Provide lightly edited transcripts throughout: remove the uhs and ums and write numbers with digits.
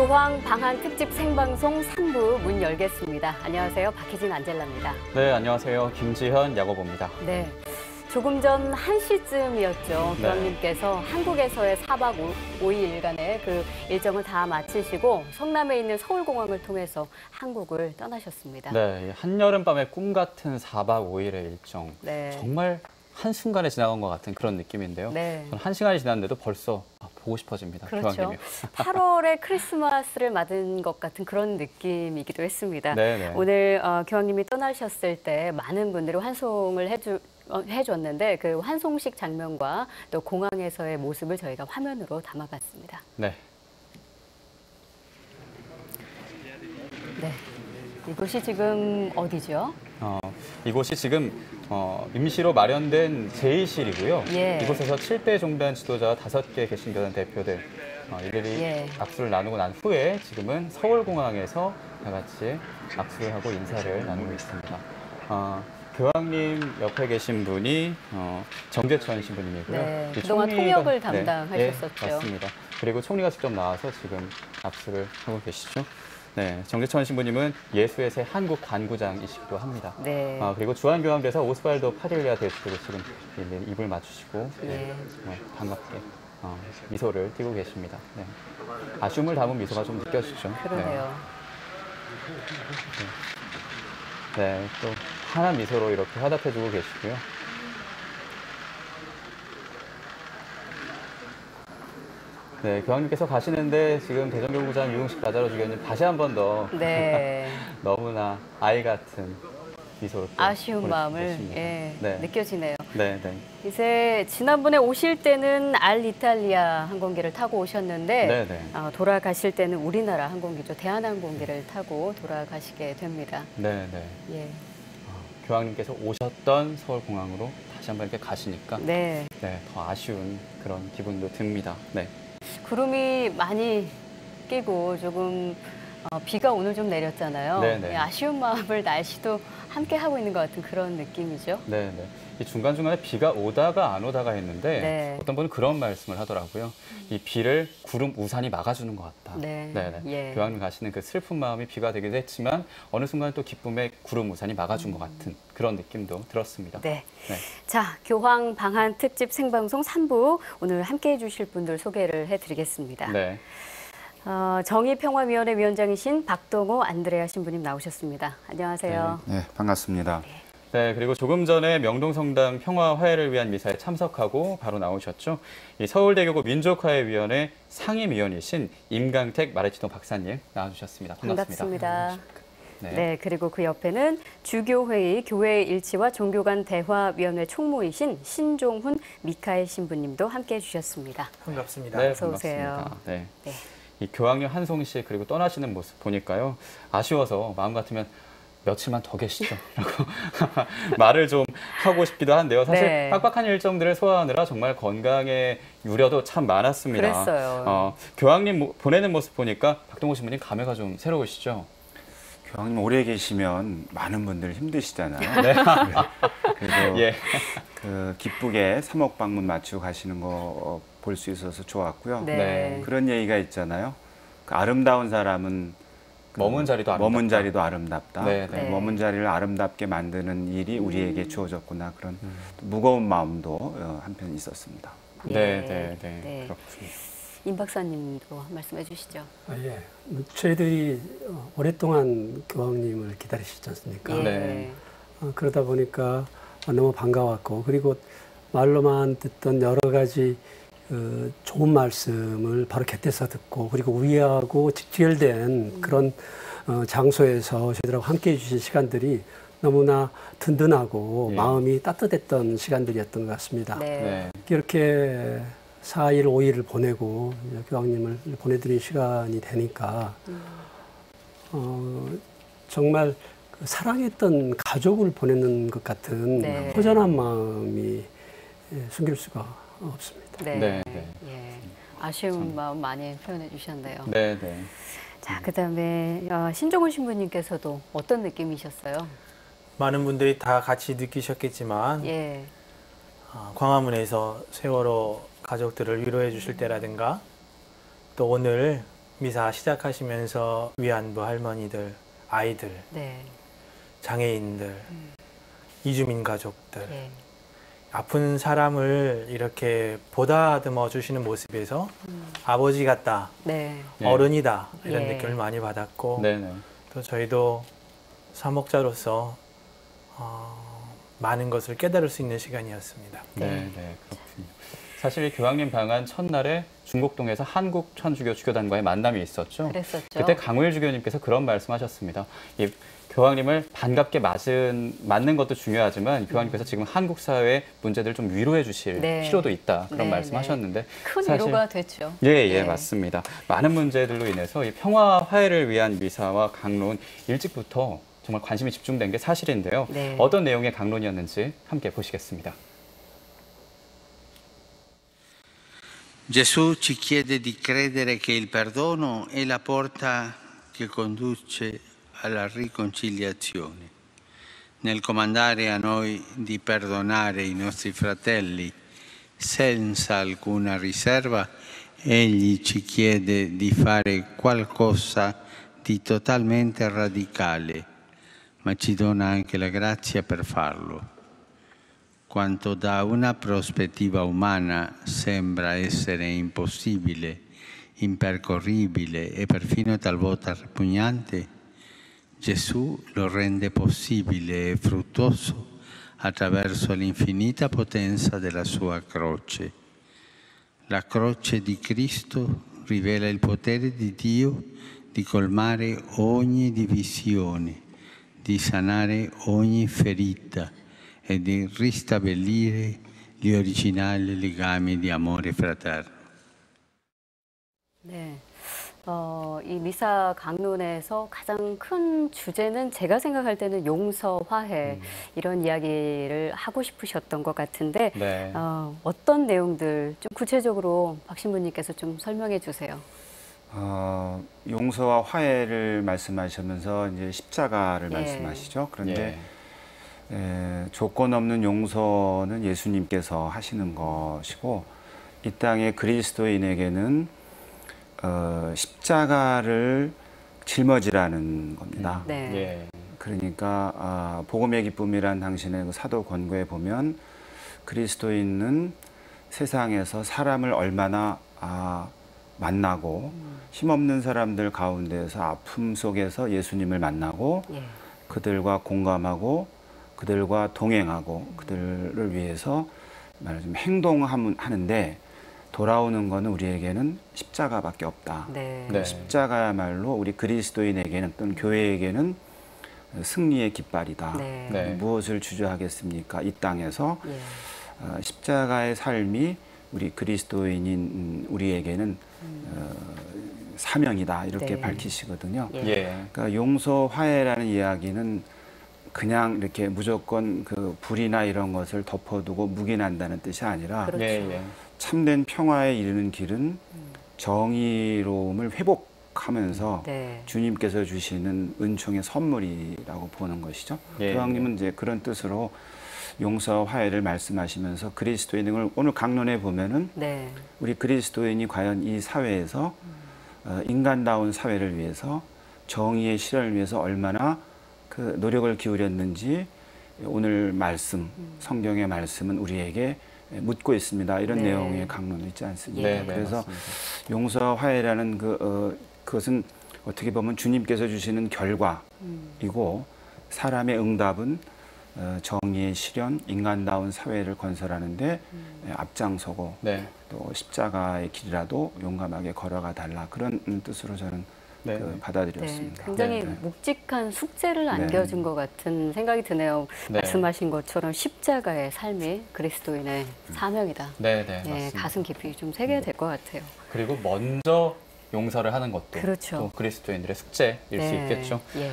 교황 방한 특집 생방송 3부 문 열겠습니다. 안녕하세요. 박혜진 안젤라입니다. 네, 안녕하세요. 김지현 야고보입니다. 네, 조금 전 1시쯤이었죠. 교황님께서 한국에서의 4박 5일간의 그 일정을 다 마치시고 성남에 있는 서울공항을 통해서 한국을 떠나셨습니다. 네, 한여름밤의 꿈 같은 4박 5일의 일정. 네. 정말 한순간에 지나간 것 같은 그런 느낌인데요. 네. 저는 1시간이 지났는데도 벌써 보고 싶어집니다. 그렇죠. 교황님이. 8월에 크리스마스를 맞은 것 같은 그런 느낌이기도 했습니다. 네네. 오늘 교황님이 떠나셨을 때 많은 분들이 환송을 해줬는데 그 환송식 장면과 또 공항에서의 모습을 저희가 화면으로 담아봤습니다. 네. 네. 이곳이 지금 어디죠? 이곳이 지금 임시로 마련된 제2실이고요. 예. 이곳에서 7대 종단 지도자와 5개 개신교단 대표들 이들이 예. 악수를 나누고 난 후에 지금은 서울공항에서 다 같이 악수를 하고 인사를 나누고 있습니다. 교황님 옆에 계신 분이 정재천 신부님이고요. 네, 그동안 통역을 담당하셨었죠. 네, 맞습니다. 그리고 총리가 직접 나와서 지금 악수를 하고 계시죠. 네, 정재천 신부님은 예수의 새 한국 관구장이시기도 합니다. 네. 그리고 주한교황대사 오스발도 파릴리아 대주교도 지금 입을 맞추시고 예. 정말 반갑게 미소를 띠고 계십니다. 네. 아쉬움을 담은 미소가 좀 느껴지죠. 그러네요. 네, 또 환한 미소로 이렇게 화답해주고 계시고요. 네, 교황님께서 가시는데 지금 대전교구장 유흥식 가자로 주교님 다시 한 번 더 네. 너무나 아이 같은 미소를 아쉬운 마음을 네. 느껴지네요. 네, 네. 이제 지난번에 오실 때는 알이탈리아 항공기를 타고 오셨는데 네, 네. 돌아가실 때는 우리나라 항공기죠. 대한항공기를 타고 돌아가시게 됩니다. 네, 네. 예. 교황님께서 오셨던 서울공항으로 다시 한번 이렇게 가시니까 네. 네, 더 아쉬운 그런 기분도 듭니다. 네. 구름이 많이 끼고 조금 비가 오늘 좀 내렸잖아요. 네네. 아쉬운 마음을 날씨도 함께 하고 있는 것 같은 그런 느낌이죠. 네, 네. 이 중간중간에 비가 오다가 안 오다가 했는데 네. 어떤 분은 그런 말씀을 하더라고요. 이 비를 구름 우산이 막아주는 것 같다. 네. 네, 네. 예. 교황님 가시는 그 슬픈 마음이 비가 되기도 했지만 어느 순간 또 기쁨의 구름 우산이 막아준 것 같은 그런 느낌도 들었습니다. 네. 네. 자, 교황 방한 특집 생방송 3부 오늘 함께해 주실 분들 소개를 해드리겠습니다. 네. 정의평화위원회 위원장이신 박동호 안드레아 신부님 나오셨습니다. 안녕하세요. 네, 반갑습니다. 네, 그리고 조금 전에 명동성당 평화화해를 위한 미사에 참석하고 바로 나오셨죠. 이 서울대교구 민족화해위원회 상임위원이신 임강택 마레치동 박사님 나와주셨습니다. 반갑습니다. 네, 그리고 그 옆에는 주교회의 교회의 일치와 종교 간 대화위원회 총무이신 신종훈 미카엘 신부님도 함께해 주셨습니다. 반갑습니다. 네, 어서 오세요. 반갑습니다. 네. 네. 이 교황님 한송식 그리고 떠나시는 모습 보니까요. 아쉬워서 마음 같으면 며칠만 더 계시죠. 라고 말을 좀 하고 싶기도 한데요. 사실 네. 빡빡한 일정들을 소화하느라 정말 건강에 유려도 참 많았습니다. 그랬어요. 교황님 보내는 모습 보니까 박동호 신부님 감회가 좀 새로우시죠? 교황님 오래 계시면 많은 분들 힘드시잖아요. 네. 그래서 예. 그 기쁘게 3억 방문 마치고 가시는 거 볼 수 있어서 좋았고요. 네. 그런 얘기가 있잖아요. 그 아름다운 사람은 머문 자리도 아름답다. 머문 자리도 아름답다. 네, 네. 머문 자리를 아름답게 만드는 일이 우리에게 주어졌구나. 그런 무거운 마음도 한편 있었습니다. 네. 그렇군요. 임 박사님도 말씀해 주시죠. 예. 저희들이 오랫동안 교황님을 기다리시지 않습니까? 예. 네. 그러다 보니까 너무 반가웠고, 그리고 말로만 듣던 여러 가지 좋은 말씀을 바로 곁에서 듣고, 그리고 우리하고 직결된 그런 장소에서 저희들하고 함께 해주신 시간들이 너무나 든든하고 마음이 따뜻했던 시간들이었던 것 같습니다. 네. 이렇게 4일, 5일을 보내고 교황님을 보내드린 시간이 되니까 정말 그 사랑했던 가족을 보내는 것 같은 허전한 마음이 숨길 수가 없습니다. 네. 예. 아쉬운 마음 많이 표현해 주셨네요. 네. 자, 그다음에 신종훈 신부님께서도 어떤 느낌이셨어요? 많은 분들이 다 같이 느끼셨겠지만 예. 광화문에서 세월호 가족들을 위로해 주실 때라든가 또 오늘 미사 시작하시면서 위안부 할머니들, 아이들, 네. 장애인들, 이주민 가족들, 예. 아픈 사람을 이렇게 보다듬어 주시는 모습에서 아버지 같다, 네. 예. 어른이다 이런 예. 느낌을 많이 받았고 네네. 또 저희도 사목자로서 많은 것을 깨달을 수 있는 시간이었습니다. 네, 네, 그렇군요. 사실 교황님 방한 첫날에 중곡동에서 한국 천주교 주교단과의 만남이 있었죠. 그랬었죠. 그때 강우일 주교님께서 그런 말씀하셨습니다. 이 교황님을 반갑게 맞는 것도 중요하지만 교황님께서 지금 한국 사회의 문제들을 좀 위로해 주실 네. 필요도 있다 그런 네, 말씀하셨는데 큰 사실- 위로가 됐죠. 예, 예, 네. 맞습니다. 많은 문제들로 인해서 이 평화 화해를 위한 미사와 강론 일찍부터 정말 관심이 집중된 게 사실인데요. 네. 어떤 내용의 강론이었는지 함께 보시겠습니다. Gesù ci chiede di credere che il perdono è la porta che conduce alla riconciliazione. Nel comandare a noi di perdonare i nostri fratelli senza alcuna riserva, Egli ci chiede di fare qualcosa di totalmente radicale, ma ci dona anche la grazia per farlo. Quanto da una prospettiva umana sembra essere impossibile, impercorribile e perfino talvolta ripugnante, Gesù lo rende possibile e fruttuoso attraverso l'infinita potenza della sua croce. La croce di Cristo rivela il potere di Dio di colmare ogni divisione, di sanare ogni ferita e di ristabilire gli originali legami di amore fraterno. 네. 이 미사 강론에서 가장 큰 주제는 제가 생각할 때는 용서, 화해 이런 이야기를 하고 싶으셨던 것 같은데 네. 어떤 내용들 좀 구체적으로 박 신부님께서 좀 설명해 주세요. 용서와 화해를 말씀하시면서 이제 십자가를 예. 말씀하시죠. 그런데 예. 조건 없는 용서는 예수님께서 하시는 것이고 이 땅의 그리스도인에게는 십자가를 짊어지라는 겁니다. 네. 예. 그러니까 복음의 기쁨이란 당신의 그 사도 권고에 보면 그리스도인은 세상에서 사람을 얼마나 만나고 힘없는 사람들 가운데서 아픔 속에서 예수님을 만나고 예. 그들과 공감하고 그들과 동행하고 그들을 위해서 말하자면 행동하는데 돌아오는 것은 우리에게는 십자가밖에 없다. 네. 네. 십자가야말로 우리 그리스도인에게는 또는 교회에게는 승리의 깃발이다. 네. 네. 무엇을 주저하겠습니까? 이 땅에서 예. 십자가의 삶이 우리 그리스도인인 우리에게는 사명이다. 이렇게 네. 밝히시거든요. 예. 예. 그러니까 용서 화해라는 이야기는 그냥 이렇게 무조건 그 불이나 이런 것을 덮어두고 묵인한다는 뜻이 아니라 그렇죠. 예, 예. 참된 평화에 이르는 길은 정의로움을 회복하면서 네. 주님께서 주시는 은총의 선물이라고 보는 것이죠. 예. 교황님은 이제 그런 뜻으로 용서와 화해를 말씀하시면서 그리스도인을 오늘 강론에 보면은 네. 우리 그리스도인이 과연 이 사회에서 인간다운 사회를 위해서 정의의 실현을 위해서 얼마나 그 노력을 기울였는지 오늘 말씀, 성경의 말씀은 우리에게 묻고 있습니다. 이런 네. 내용의 강론도 있지 않습니까? 네, 네, 그래서 맞습니다. 용서와 화해라는 그것은 어떻게 보면 주님께서 주시는 결과이고 사람의 응답은 정의의 실현, 인간다운 사회를 건설하는데 앞장서고 네. 또 십자가의 길이라도 용감하게 걸어가 달라 그런 뜻으로 저는 네. 네. 받아들였습니다. 굉장히 네, 네. 묵직한 숙제를 안겨준 것 같은 생각이 드네요. 네. 말씀하신 것처럼 십자가의 삶이 그리스도인의 사명이다. 네, 네, 네, 맞습니다. 가슴 깊이 좀 새겨야 될 것 같아요. 그리고 먼저 용서를 하는 것도 그렇죠. 또 그리스도인들의 숙제일 수 있겠죠. 예.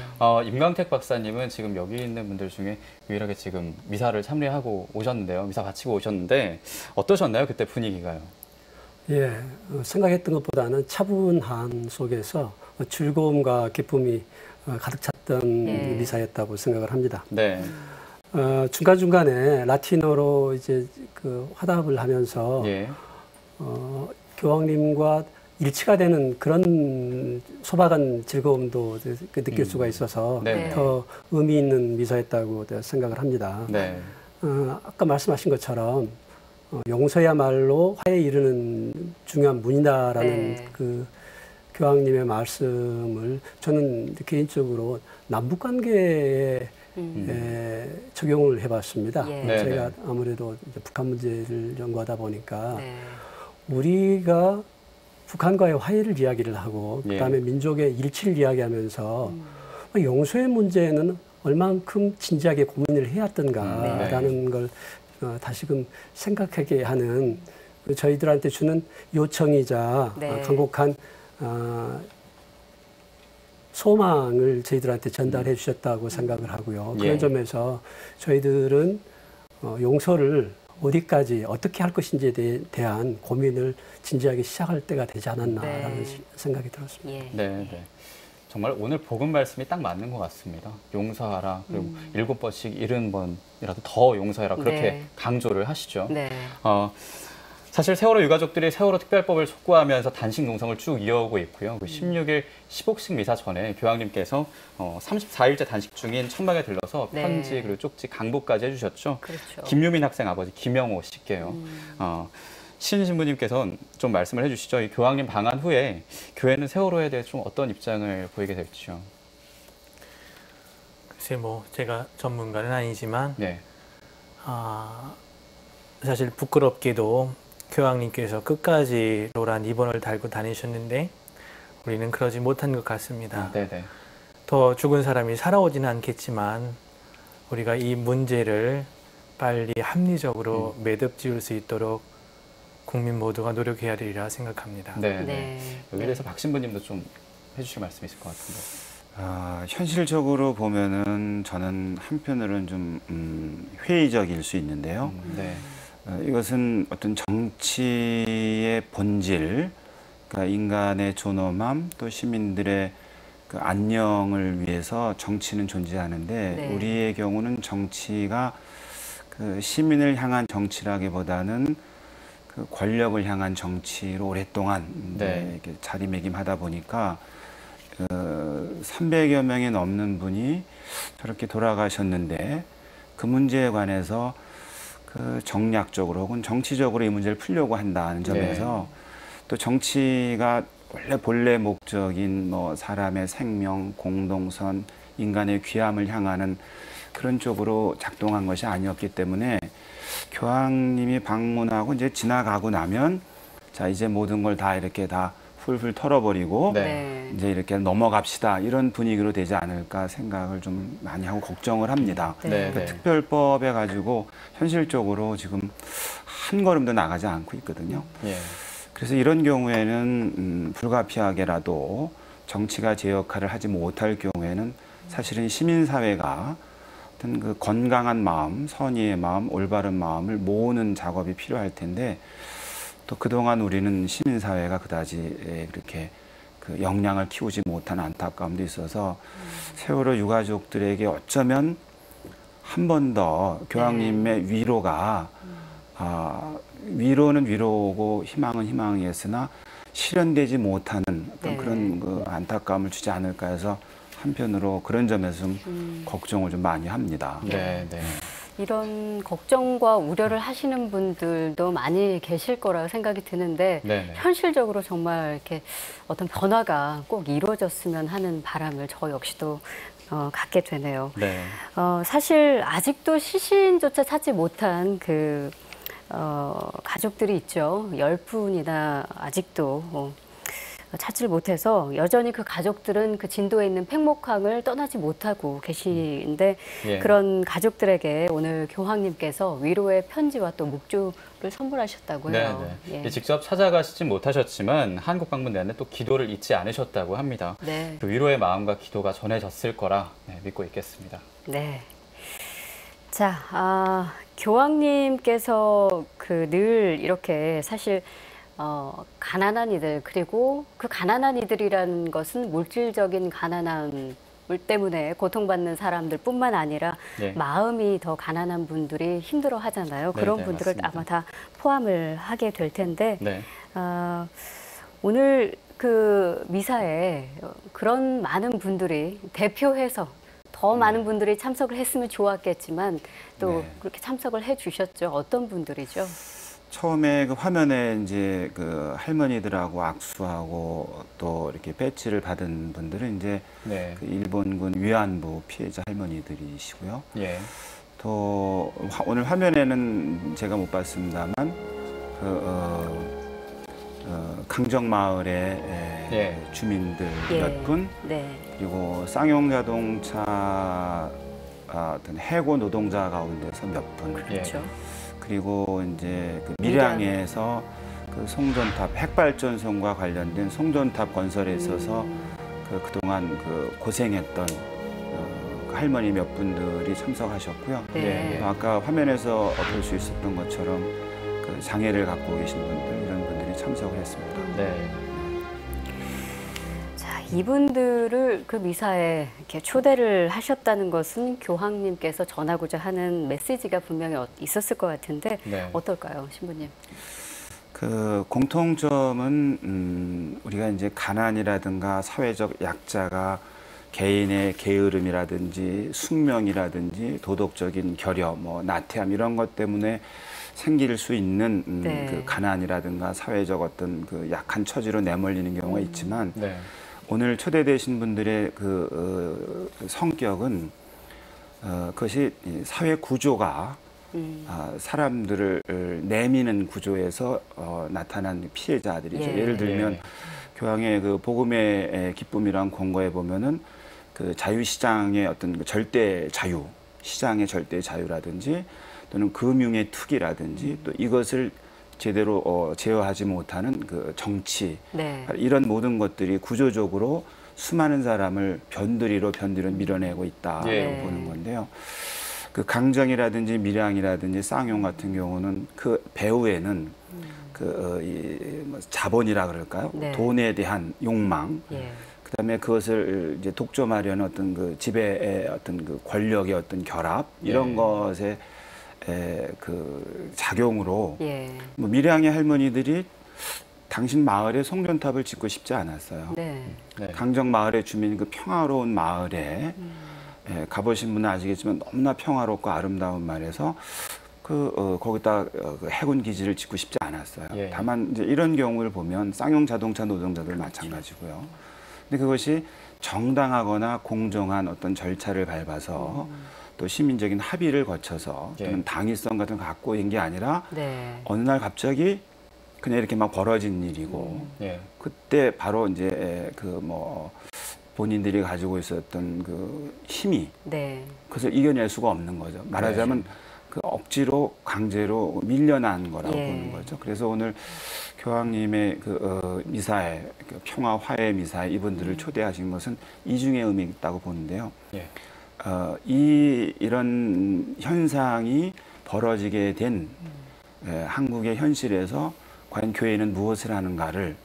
임광택 박사님은 지금 여기 있는 분들 중에 유일하게 지금 미사를 참여하고 오셨는데요. 미사 바치고 오셨는데 어떠셨나요? 그때 분위기가요? 예, 생각했던 것보다는 차분한 속에서 즐거움과 기쁨이 가득 찼던 예. 미사였다고 생각을 합니다. 네. 중간중간에 라틴어로 이제 그 화답을 하면서 예. 교황님과 일치가 되는 그런 소박한 즐거움도 느낄 수가 있어서 네. 더 의미 있는 미사였다고 생각을 합니다. 네. 아까 말씀하신 것처럼 용서야말로 화해에 이르는 중요한 문이다라는 네. 그 교황님의 말씀을 저는 개인적으로 남북 관계에 적용을 해봤습니다. 예. 네, 제가 네. 아무래도 이제 북한 문제를 연구하다 보니까 네. 우리가 북한과의 화해를 이야기를 하고 예. 그다음에 민족의 일치를 이야기하면서 용서의 문제는 얼만큼 진지하게 고민을 해왔던가라는 걸 다시금 생각하게 하는 저희들한테 주는 요청이자 네. 간곡한 소망을 저희들한테 전달해 주셨다고 생각을 하고요. 그런 예. 점에서 저희들은 용서를 어디까지 어떻게 할 것인지에 대한 고민을 진지하게 시작할 때가 되지 않았나라는 네. 생각이 들었습니다. 예. 네, 네. 정말 오늘 복음 말씀이 딱 맞는 것 같습니다. 용서하라. 그리고 7번씩 70번이라도 더 용서해라. 그렇게 네. 강조를 하시죠. 네. 사실 세월호 유가족들이 세월호 특별법을 촉구하면서 단식 농성을 쭉 이어오고 있고요. 그 16일 시복식 미사 전에 교황님께서 34일째 단식 중인 천막에 들러서 네. 편지 그리고 쪽지 강보까지 해주셨죠. 그렇죠. 김유민 학생 아버지 김영호 씨께요. 신 신부님께서는 좀 말씀을 해주시죠. 이 교황님 방한 후에 교회는 세월호에 대해 좀 어떤 입장을 보이게 될지요. 글쎄 뭐 제가 전문가는 아니지만 네, 사실 부끄럽게도 교황님께서 끝까지 노란 리본을 달고 다니셨는데 우리는 그러지 못한 것 같습니다. 네, 네. 더 죽은 사람이 살아오지는 않겠지만 우리가 이 문제를 빨리 합리적으로 매듭 지을 수 있도록 국민 모두가 노력해야 되리라 생각합니다. 네, 네. 네. 여기 대해서 박 신부님도 좀 해주실 말씀이 있을 것 같은데. 현실적으로 보면은 저는 한편으로는 좀 회의적일 수 있는데요. 네. 이것은 어떤 정치의 본질, 그러니까 인간의 존엄함, 또 시민들의 그 안녕을 위해서 정치는 존재하는데 네. 우리의 경우는 정치가 그 시민을 향한 정치라기보다는 그 권력을 향한 정치로 오랫동안 네. 이렇게 자리매김하다 보니까 300여 명이 넘는 분이 저렇게 돌아가셨는데 그 문제에 관해서 그 정략적으로 혹은 정치적으로 이 문제를 풀려고 한다는 점에서 또 정치가 원래 본래 목적인 뭐 사람의 생명, 공동선, 인간의 귀함을 향하는 그런 쪽으로 작동한 것이 아니었기 때문에 교황님이 방문하고 이제 지나가고 나면 자 이제 모든 걸 다 이렇게 다 훌훌 털어버리고 네. 이제 이렇게 넘어갑시다 이런 분위기로 되지 않을까 생각을 좀 많이 하고 걱정을 합니다. 네. 네, 그러니까 네. 특별법에 가지고 현실적으로 지금 한 걸음도 나가지 않고 있거든요. 예. 그래서 이런 경우에는 불가피하게라도 정치가 제 역할을 하지 못할 경우에는 사실은 시민사회가 어떤 그 건강한 마음, 선의의 마음, 올바른 마음을 모으는 작업이 필요할 텐데 또 그동안 우리는 시민사회가 그다지 그렇게 그 역량을 키우지 못한 안타까움도 있어서 세월호 유가족들에게 어쩌면 한 번 더 교황님의 위로가 위로는 위로고 희망은 희망이었으나 실현되지 못하는 어떤 네. 그런 그 안타까움을 주지 않을까 해서 한편으로 그런 점에서 좀 걱정을 좀 많이 합니다. 네, 네. 이런 걱정과 우려를 하시는 분들도 많이 계실 거라 생각이 드는데 네, 네. 현실적으로 정말 이렇게 어떤 변화가 꼭 이루어졌으면 하는 바람을 저 역시도 갖게 되네요. 네. 사실 아직도 시신조차 찾지 못한 그 가족들이 있죠. 10분이나 아직도 찾지를 못해서 여전히 그 가족들은 그 진도에 있는 팽목항을 떠나지 못하고 계시는데 예. 그런 가족들에게 오늘 교황님께서 위로의 편지와 또 묵주를 선물하셨다고 해요. 네, 네. 예. 직접 찾아가시진 못하셨지만 한국 방문 내내 또 기도를 잊지 않으셨다고 합니다. 네. 그 위로의 마음과 기도가 전해졌을 거라 믿고 있겠습니다. 네. 자, 교황님께서 그 늘 이렇게 사실 가난한 이들 그리고 그 가난한 이들이라는 것은 물질적인 가난함 때문에 고통받는 사람들뿐만 아니라 네. 마음이 더 가난한 분들이 힘들어 하잖아요. 그런 네, 분들을 맞습니다. 아마 다 포함을 하게 될 텐데 네. 오늘 그 미사에 그런 많은 분들이 대표해서 더 많은 분들이 참석을 했으면 좋았겠지만 또 네. 그렇게 참석을 해 주셨죠. 어떤 분들이죠? 처음에 그 화면에 이제 그 할머니들하고 악수하고 또 이렇게 배지를 받은 분들은 이제 네. 그 일본군 위안부 피해자 할머니들이시고요. 예. 또 오늘 화면에는 제가 못 봤습니다만 강정마을의 예. 주민들 예. 몇 분, 네. 그리고 쌍용자동차 어떤 해고 노동자 가운데서 몇 분, 그렇죠. 그리고 이제 그 밀양에서 그 송전탑 핵발전소과 관련된 송전탑 건설에 있어서 그동안 그 고생했던 그 할머니 몇 분들이 참석하셨고요. 네. 또 아까 화면에서 볼 수 있었던 것처럼 그 장애를 갖고 계신 분들 이런 분들이 참석을 했습니다. 네. 자, 이분들을 그 미사에 이렇게 초대를 하셨다는 것은 교황님께서 전하고자 하는 메시지가 분명히 있었을 것 같은데 네. 어떨까요, 신부님? 그 공통점은 우리가 이제 가난이라든가 사회적 약자가 개인의 게으름이라든지 숙명이라든지 도덕적인 결여, 뭐 나태함 이런 것 때문에 생길 수 있는 네. 그 가난이라든가 사회적 어떤 그 약한 처지로 내몰리는 경우가 있지만 네. 오늘 초대되신 분들의 성격은 그것이 사회 구조가 사람들을 내미는 구조에서 나타난 피해자들이죠. 예. 예를 들면 예. 교황의 그 복음의 기쁨이란 권고에 보면은 그 자유시장의 어떤 그 절대 자유, 시장의 절대 자유라든지 또는 금융의 투기라든지 또 이것을 제대로 제어하지 못하는 그 정치 네. 이런 모든 것들이 구조적으로 수많은 사람을 변두리로 밀어내고 있다고 예. 보는 건데요. 그 강정이라든지 밀양이라든지 쌍용 같은 경우는 그 배후에는 뭐 자본이라 그럴까요? 네. 돈에 대한 욕망, 예. 그다음에 그것을 이제 독점하려는 어떤 그 지배의 어떤 그 권력의 어떤 결합 이런 예. 것의 그 작용으로 예. 뭐 밀양의 할머니들이 당신 마을에 송전탑을 짓고 싶지 않았어요. 네. 네. 강정 마을의 주민 그 평화로운 마을에 가보신 분은 아시겠지만 너무나 평화롭고 아름다운 말에서 거기다 그 해군 기지를 짓고 싶지 않았어요. 예. 다만 이제 이런 경우를 보면 쌍용 자동차 노동자들 마찬가지고요. 근데 그것이 정당하거나 공정한 어떤 절차를 밟아서 또 시민적인 합의를 거쳐서 예. 또는 당위성 같은 거 갖고 있는 게 아니라 네. 어느 날 갑자기 그냥 이렇게 막 벌어진 일이고 예. 그때 바로 이제 그 뭐 본인들이 가지고 있었던 그 힘이 네. 그것을 이겨낼 수가 없는 거죠. 말하자면 그 억지로 강제로 밀려난 거라고 예. 보는 거죠. 그래서 오늘 교황님의 그 미사에 그 평화 화해 미사에 이분들을 초대하신 것은 이중의 의미가 있다고 보는데요. 예. 이런 현상이 벌어지게 된 한국의 현실에서 과연 교회는 무엇을 하는가를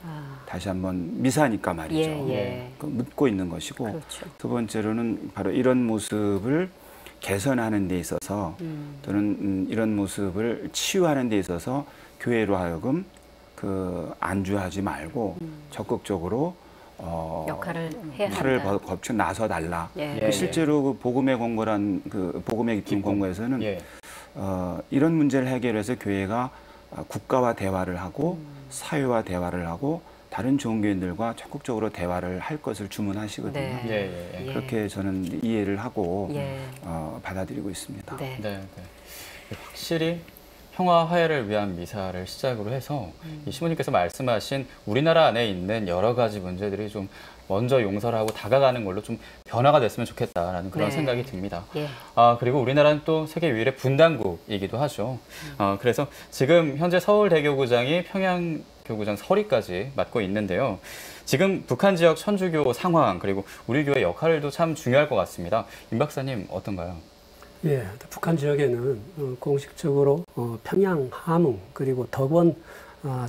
다시 한번 미사니까 말이죠. 예, 예. 묻고 있는 것이고 그렇죠. 두 번째로는 바로 이런 모습을 개선하는 데 있어서 또는 이런 모습을 치유하는 데 있어서 교회로 하여금 그 안주하지 말고 적극적으로 역할을 해야 팔을 한다. 거쳐 나서 달라. 예. 예. 실제로 그 복음의 권고란 그 복음의 기쁨 권고에서는 예. 이런 문제를 해결해서 교회가 국가와 대화를 하고 사회와 대화를 하고 다른 종교인들과 적극적으로 대화를 할 것을 주문하시거든요. 네. 예. 예. 예. 그렇게 저는 이해를 하고 예. 받아들이고 있습니다. 네. 네, 네. 확실히 평화 화해를 위한 미사를 시작으로 해서 이 시모님께서 말씀하신 우리나라 안에 있는 여러 가지 문제들이 좀 먼저 용서를 하고 다가가는 걸로 좀 변화가 됐으면 좋겠다라는 그런 네. 생각이 듭니다. 예. 그리고 우리나라는 또 세계 유일의 분단국이기도 하죠. 그래서 지금 현재 서울대교구장이 평양교구장 서리까지 맡고 있는데요. 지금 북한 지역 천주교 상황 그리고 우리 교회 역할도 참 중요할 것 같습니다. 임 박사님 어떤가요? 예, 북한 지역에는 공식적으로 평양, 함흥 그리고 덕원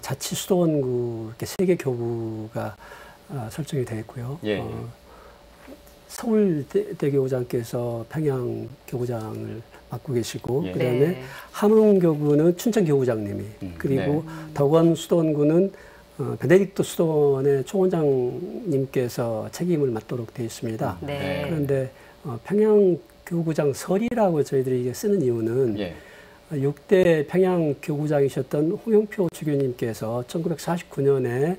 자치수도원구 이렇게 3개 교구가 설정이 되어 있고요. 예. 서울대교구장께서 평양교구장을 맡고 계시고 예. 그다음에 네. 함흥교구는 춘천교구장님이 그리고 덕원수도원구는 베네딕토 수도원의 총원장님께서 책임을 맡도록 되어 있습니다. 네. 그런데 평양교구장 설이라고 저희들이 이게 쓰는 이유는 예. 6대 평양교구장이셨던 홍영표 주교님께서 1949년에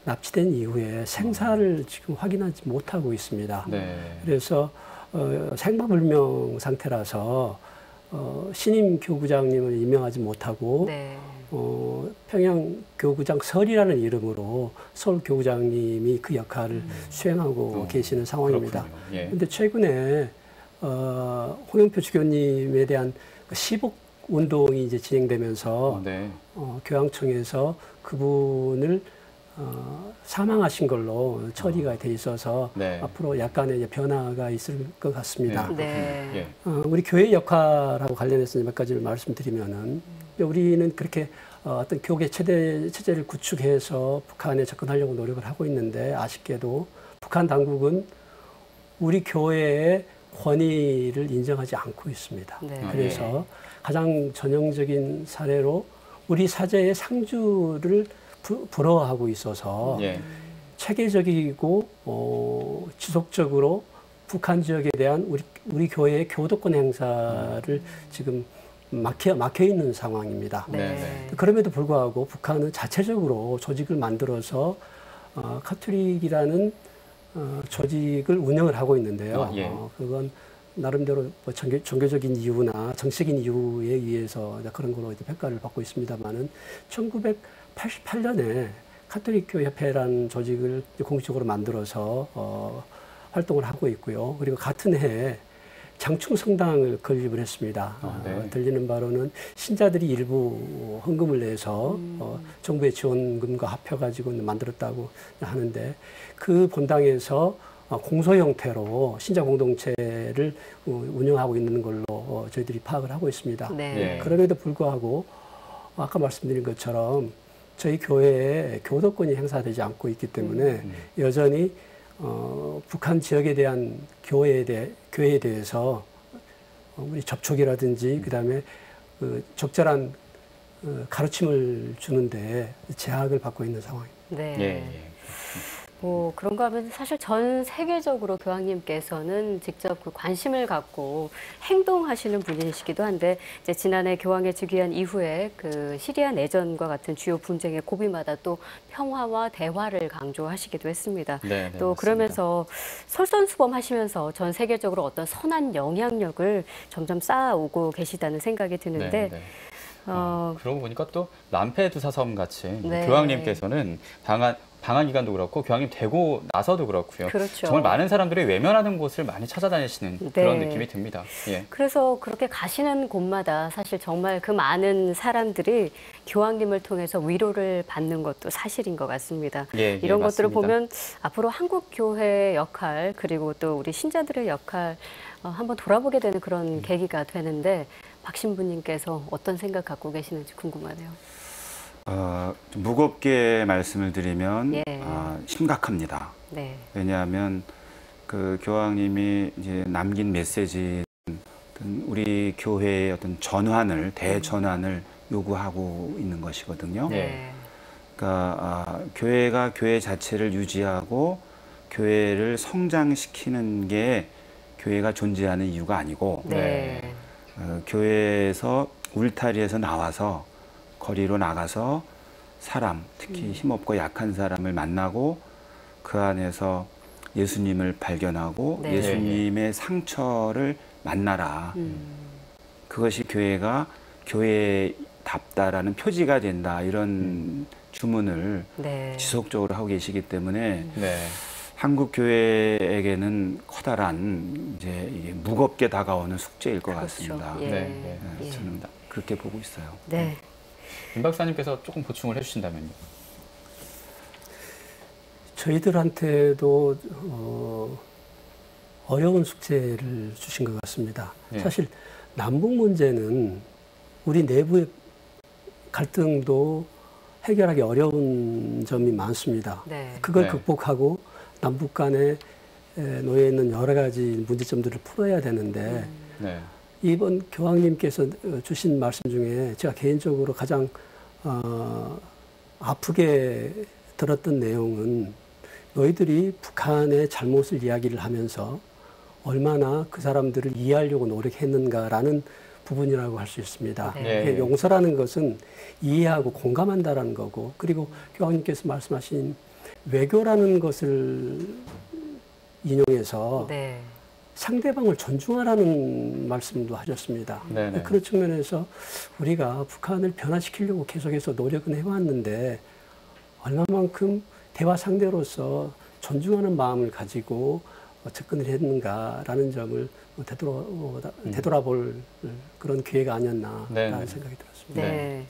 납치된 이후에 생사를 지금 확인하지 못하고 있습니다. 네. 그래서 생사불명 상태라서 신임 교구장님을 임명하지 못하고 네. 평양교구장 설이라는 이름으로 서울교구장님이 그 역할을 수행하고 계시는 상황입니다. 그런데 예. 최근에 홍영표 주교님에 대한 시복 운동이 이제 진행되면서 네. 교황청에서 그분을 사망하신 걸로 처리가 돼 있어서 네. 앞으로 약간의 이제 변화가 있을 것 같습니다. 네. 예. 우리 교회 역할하고 관련해서 몇 가지를 말씀드리면은 우리는 그렇게 어떤 교계 체제를 구축해서 북한에 접근하려고 노력을 하고 있는데 아쉽게도 북한 당국은 우리 교회의 권위를 인정하지 않고 있습니다. 네. 그래서 가장 전형적인 사례로 우리 사제의 상주를 부러워하고 있어서 예. 체계적이고 지속적으로 북한 지역에 대한 우리 교회의 교도권 행사를 지금 막혀 있는 상황입니다. 네. 그럼에도 불구하고 북한은 자체적으로 조직을 만들어서 카톨릭이라는 조직을 운영을 하고 있는데요. 예. 그건 나름대로 뭐 종교적인 이유나 정치적인 이유에 의해서 그런 걸로 이제 평가를 받고 있습니다만은 1988년에 카톨릭교 협회라는 조직을 공식적으로 만들어서 활동을 하고 있고요. 그리고 같은 해에 장충성당을 건립을 했습니다. 네. 들리는 바로는 신자들이 일부 헌금을 내서 정부의 지원금과 합해가지고 만들었다고 하는데 그 본당에서 공소 형태로 신자 공동체를 운영하고 있는 걸로 저희들이 파악을 하고 있습니다. 네. 그럼에도 불구하고 아까 말씀드린 것처럼 저희 교회에 교도권이 행사되지 않고 있기 때문에 여전히 북한 지역에 대한 교회에 대해서 우리 접촉이라든지 그다음에 그 적절한 가르침을 주는데 제약을 받고 있는 상황입니다. 네. 예. 뭐 그런가 하면 사실 전 세계적으로 교황님께서는 직접 그 관심을 갖고 행동하시는 분이시기도 한데 이제 지난해 교황에 즉위한 이후에 그 시리아 내전과 같은 주요 분쟁의 고비마다 또 평화와 대화를 강조하시기도 했습니다. 네, 또 맞습니다. 그러면서 솔선수범하시면서 전 세계적으로 어떤 선한 영향력을 점점 쌓아오고 계시다는 생각이 드는데 네. 그러고 보니까 또 람페두사 섬 같이 네. 교황님께서는 방한 기간도 그렇고 교황님 되고 나서도 그렇고요. 그렇죠. 정말 많은 사람들이 외면하는 곳을 많이 찾아다니시는 네. 그런 느낌이 듭니다. 예. 그래서 그렇게 가시는 곳마다 사실 정말 그 많은 사람들이 교황님을 통해서 위로를 받는 것도 사실인 것 같습니다. 예, 이런 것들을 맞습니다. 보면 앞으로 한국 교회의 역할 그리고 또 우리 신자들의 역할 한번 돌아보게 되는 그런 계기가 되는데 박 신부님께서 어떤 생각 갖고 계시는지 궁금하네요. 좀 무겁게 말씀을 드리면 예. 심각합니다. 네. 왜냐하면 그 교황님이 이제 남긴 메시지 우리 교회의 어떤 전환을 대전환을 요구하고 있는 것이거든요. 네. 그러니까 교회가 교회 자체를 유지하고 교회를 성장시키는 게 교회가 존재하는 이유가 아니고 네. 교회에서 울타리에서 나와서 거리로 나가서 사람, 특히 힘없고 약한 사람을 만나고 그 안에서 예수님을 발견하고 네. 예수님의 상처를 만나라. 그것이 교회가 교회답다라는 표지가 된다. 이런 주문을 네. 지속적으로 하고 계시기 때문에 네. 한국 교회에게는 커다란 이제 이게 무겁게 다가오는 숙제일 것 그렇죠. 같습니다. 예. 네. 예. 저는 그렇게 보고 있어요. 네. 임 박사님께서 조금 보충을 해주신다면요. 저희들한테도 어려운 숙제를 주신 것 같습니다. 네. 사실 남북 문제는 우리 내부의 갈등도 해결하기 어려운 점이 많습니다. 네. 그걸 네. 극복하고 남북 간에 놓여 있는 여러 가지 문제점들을 풀어야 되는데 네. 이번 교황님께서 주신 말씀 중에 제가 개인적으로 가장 아프게 들었던 내용은 너희들이 북한의 잘못을 이야기를 하면서 얼마나 그 사람들을 이해하려고 노력했는가라는 부분이라고 할 수 있습니다. 네. 용서라는 것은 이해하고 공감한다라는 거고, 그리고 교황님께서 말씀하신 외교라는 것을 인용해서 네. 상대방을 존중하라는 말씀도 하셨습니다. 네네. 그런 측면에서 우리가 북한을 변화시키려고 계속해서 노력은 해왔는데 얼마만큼 대화 상대로서 존중하는 마음을 가지고 접근을 했는가라는 점을 되돌아볼 그런 기회가 아니었나라는 네네. 생각이 들었습니다. 네.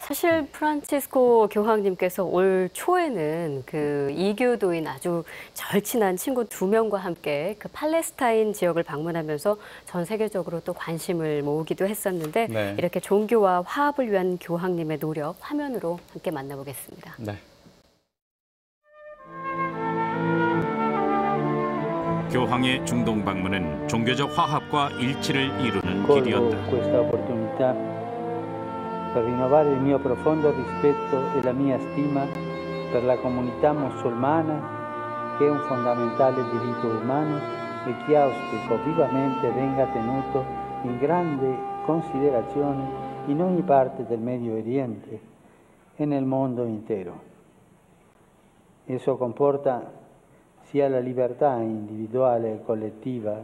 사실 프란치스코 교황님께서 올 초에는 그 이교도인 아주 절친한 친구 2명과 함께 그 팔레스타인 지역을 방문하면서 전 세계적으로 또 관심을 모으기도 했었는데 네. 이렇게 종교와 화합을 위한 교황님의 노력 화면으로 함께 만나보겠습니다. 네. 교황의 중동 방문은 종교적 화합과 일치를 이루는 Colgo 길이었다. questa opportunità per rinnovare il mio profondo rispetto e la mia stima per la comunità musulmana, che è un fondamentale diritto umano e che auspico vivamente venga tenuto in grande considerazione in ogni parte del Medio Oriente e nel mondo intero. Esso comporta sia la libertà individuale e collettiva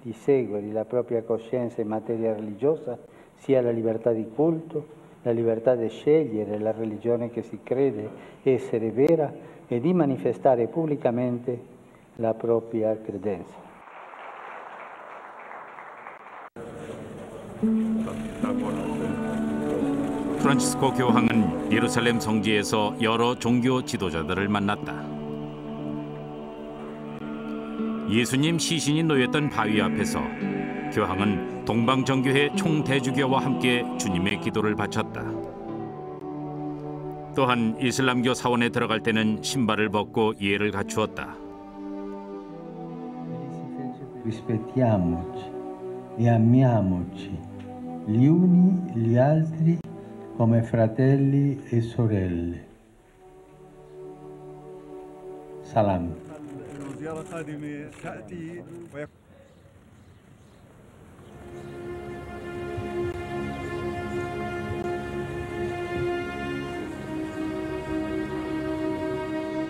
di seguire la propria coscienza in materia religiosa, sia la libertà di culto, la libertà di scegliere la religione che si crede essere vera e di manifestare pubblicamente la propria credenza. 프란치스코 교황은 예루살렘 성지에서 여러 종교 지도자들을 만났다. 예수님 시신이 놓였던 바위 앞에서 교황은 동방정교회 총대주교와 함께 주님의 기도를 바쳤다. 또한 이슬람교 사원에 들어갈 때는 신발을 벗고 예를 갖추었다. Rispettiamoci e amiamoci gli uni gli altri come fratelli e sorelle. Salam.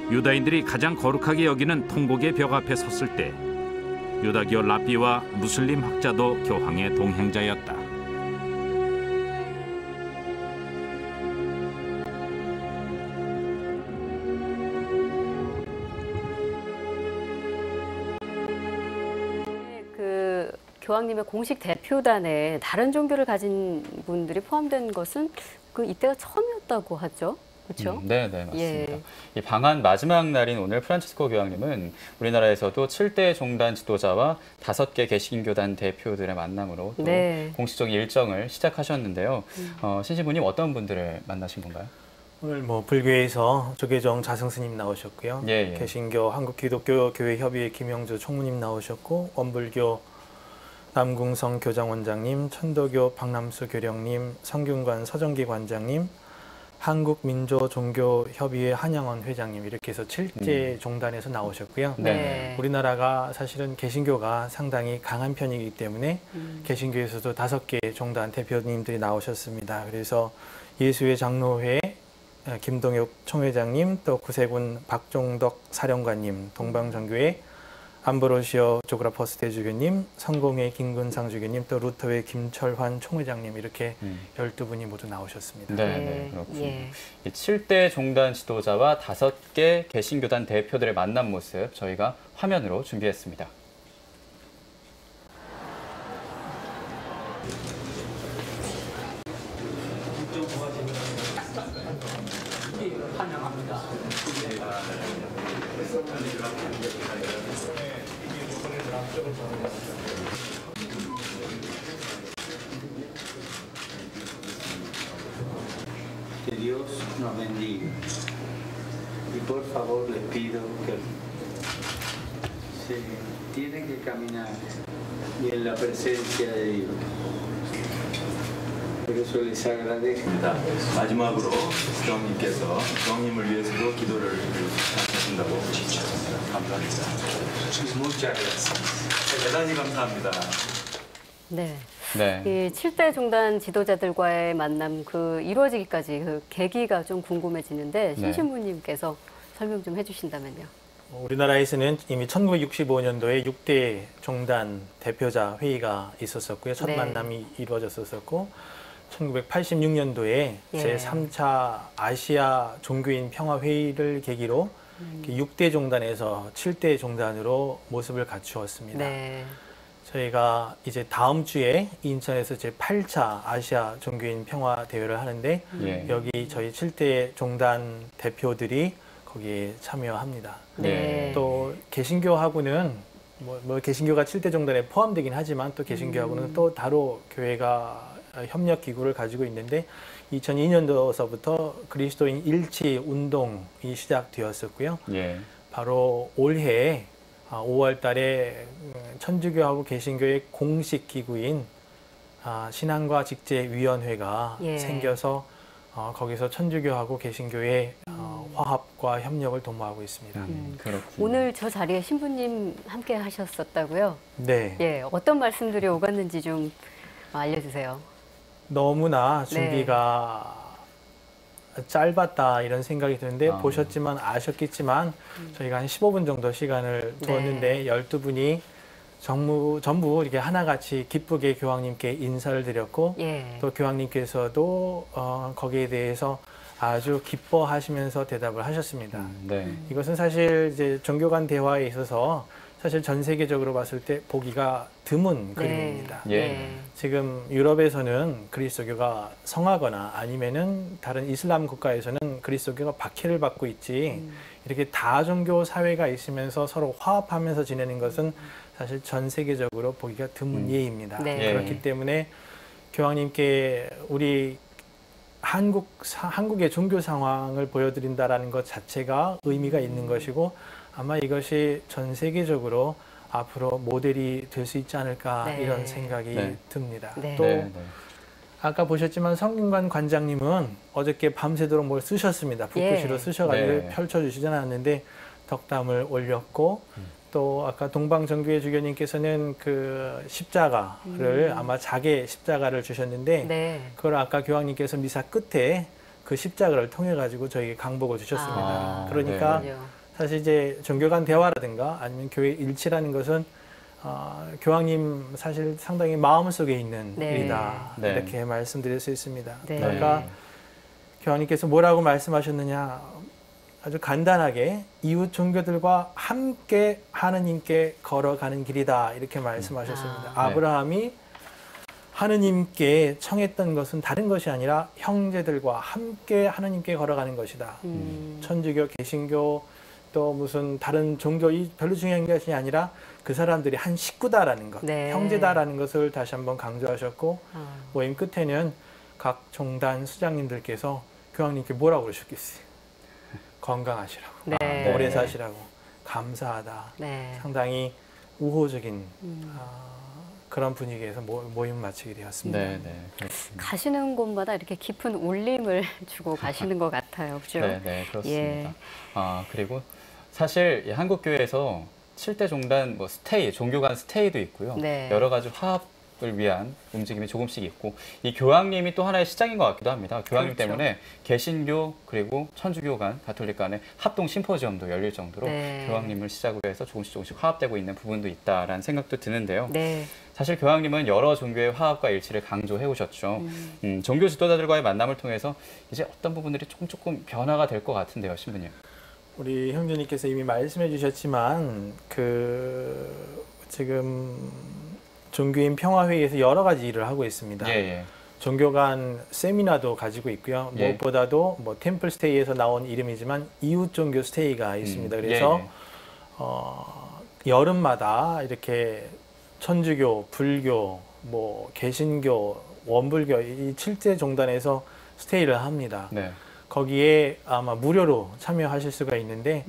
유다인들이 가장 거룩하게 여기는 통곡의 벽 앞에 섰을 때 유다교 랍비와 무슬림 학자도 교황의 동행자였다. 그 교황님의 공식 대표단에 다른 종교를 가진 분들이 포함된 것은 그 이때가 처음이었다고 하죠. 그렇죠? 네, 네, 맞습니다. 예. 이 방한 마지막 날인 오늘 프란치스코 교황님은 우리나라에서도 7대 종단 지도자와 5개 개신교단 대표들의 만남으로 또 네. 공식적인 일정을 시작하셨는데요. 신신부님 어떤 분들을 만나신 건가요? 오늘 뭐 불교에서 조계종 자승스님 나오셨고요. 예, 예. 개신교 한국기독교교회협의회 김영주 총무님 나오셨고, 원불교 남궁성 교장원장님, 천도교 박남수 교령님, 성균관 서정기 관장님, 한국민조종교협의회 한양원 회장님, 이렇게 해서 7제 종단에서 나오셨고요. 네. 우리나라가 사실은 개신교가 상당히 강한 편이기 때문에 개신교에서도 5개 종단 대표님들이 나오셨습니다. 그래서 예수회 장로회 김동혁 총회장님, 또 구세군 박종덕 사령관님, 동방정교회 암브로시오 조그라퍼스 대주교님, 성공회 김근상 주교님, 또 루터회 김철환 총회장님, 이렇게 12분이 모두 나오셨습니다. 네, 네, 그렇군요. 예. 이 7대 종단 지도자와 5개 개신교단 대표들의 만남 모습 저희가 화면으로 준비했습니다. Que Dios nos bendiga. Y por favor les pido que se tienen que caminar y en la presencia de Dios. Por eso les agradezco. 마지막으로 교황님께서 교황님을 위해서도 기도를 하신다고 감사합니다. Muchas gracias. 대단히 감사합니다. 네. 네. 이 7대 종단 지도자들과의 만남 그 이루어지기까지 그 계기가 좀 궁금해지는데 신신부님께서 설명 좀 해주신다면요. 우리나라에서는 이미 1965년도에 6대 종단 대표자 회의가 있었었고요. 첫 네. 만남이 이루어졌었고 1986년도에 제3차 아시아 종교인 평화회의를 계기로 6대 종단에서 7대 종단으로 모습을 갖추었습니다. 네. 저희가 이제 다음 주에 인천에서 제8차 아시아 종교인 평화 대회를 하는데 여기 저희 7대 종단 대표들이 거기에 참여합니다. 네. 또 개신교하고는 뭐 개신교가 7대 종단에 포함되긴 하지만 또 개신교하고는 또 따로 교회가 협력 기구를 가지고 있는데 2002년도서부터 그리스도인 일치 운동이 시작되었었고요. 바로 올해 5월 달에 천주교하고 개신교의 공식 기구인 신앙과 직제위원회가 생겨서 거기서 천주교하고 개신교의 화합과 협력을 도모하고 있습니다. 오늘 저 자리에 신부님 함께 하셨었다고요? 네. 예, 어떤 말씀들이 오갔는지 좀 알려주세요. 너무나 준비가 짧았다 이런 생각이 드는데 보셨지만 아셨겠지만 저희가 한 15분 정도 시간을 두었는데 12분이 전부 이렇게 하나같이 기쁘게 교황님께 인사를 드렸고 또 교황님께서도 거기에 대해서 아주 기뻐하시면서 대답을 하셨습니다. 이것은 사실 이제 종교 간 대화에 있어서 사실 전 세계적으로 봤을 때 보기가 드문 그림입니다. 지금 유럽에서는 그리스도교가 성하거나 아니면은 다른 이슬람 국가에서는 그리스도교가 박해를 받고 있지 이렇게 다종교 사회가 있으면서 서로 화합하면서 지내는 것은 사실 전 세계적으로 보기가 드문 예입니다. 그렇기 때문에 교황님께 우리 한국의 종교 상황을 보여드린다라는 것 자체가 의미가 있는 것이고 아마 이것이 전 세계적으로 앞으로 모델이 될 수 있지 않을까 이런 생각이 듭니다. 또 아까 보셨지만 성균관 관장님은 어저께 밤새도록 뭘 쓰셨습니다. 붓글씨로 쓰셔가지고 펼쳐주시진 않았는데 덕담을 올렸고 또 아까 동방정교회 주교님께서는 그 십자가를 아마 자개 십자가를 주셨는데 그걸 아까 교황님께서 미사 끝에 그 십자가를 통해 가지고 저에게 강복을 주셨습니다. 그러니까 사실 이제 종교 간 대화라든가 아니면 교회 일치라는 것은 교황님 사실 상당히 마음속에 있는 일이다 이렇게 말씀드릴 수 있습니다. 그러니까 교황님께서 뭐라고 말씀하셨느냐 아주 간단하게 이웃 종교들과 함께 하느님께 걸어가는 길이다 이렇게 말씀하셨습니다. 아브라함이 하느님께 청했던 것은 다른 것이 아니라 형제들과 함께 하느님께 걸어가는 것이다. 천주교, 개신교 또 무슨 다른 종교 별로 중요한 것이 아니라 그 사람들이 한 식구다라는 것, 형제다라는 것을 다시 한번 강조하셨고 모임 끝에는 각 종단 수장님들께서 교황님께 뭐라고 그러셨겠어요? 건강하시라고, 오래 사시라고, 감사하다. 상당히 우호적인 그런 분위기에서 모임을 마치게 되었습니다. 가시는 곳마다 이렇게 깊은 울림을 주고 가시는 것 같아요. 그렇죠? 네, 그렇습니다. 그리고 사실 한국교회에서 7대 종단 스테이, 종교 간 스테이도 있고요. 여러 가지 화합을 위한 움직임이 조금씩 있고 이 교황님이 또 하나의 시작인 것 같기도 합니다. 교황님 때문에 개신교 그리고 천주교 간, 가톨릭 간의 합동 심포지엄도 열릴 정도로 교황님을 시작으로 해서 조금씩 화합되고 있는 부분도 있다라는 생각도 드는데요. 사실 교황님은 여러 종교의 화합과 일치를 강조해 오셨죠. 종교 지도자들과의 만남을 통해서 이제 어떤 부분들이 조금 변화가 될 것 같은데요, 신부님. 우리 형제님께서 이미 말씀해 주셨지만 지금 종교인 평화회의에서 여러 가지 일을 하고 있습니다. 종교 간 세미나도 가지고 있고요. 무엇보다도 템플 스테이에서 나온 이름이지만 이웃 종교 스테이가 있습니다. 그래서 여름마다 이렇게 천주교, 불교, 개신교, 원불교 이 7대 종단에서 스테이를 합니다. 거기에 아마 무료로 참여하실 수가 있는데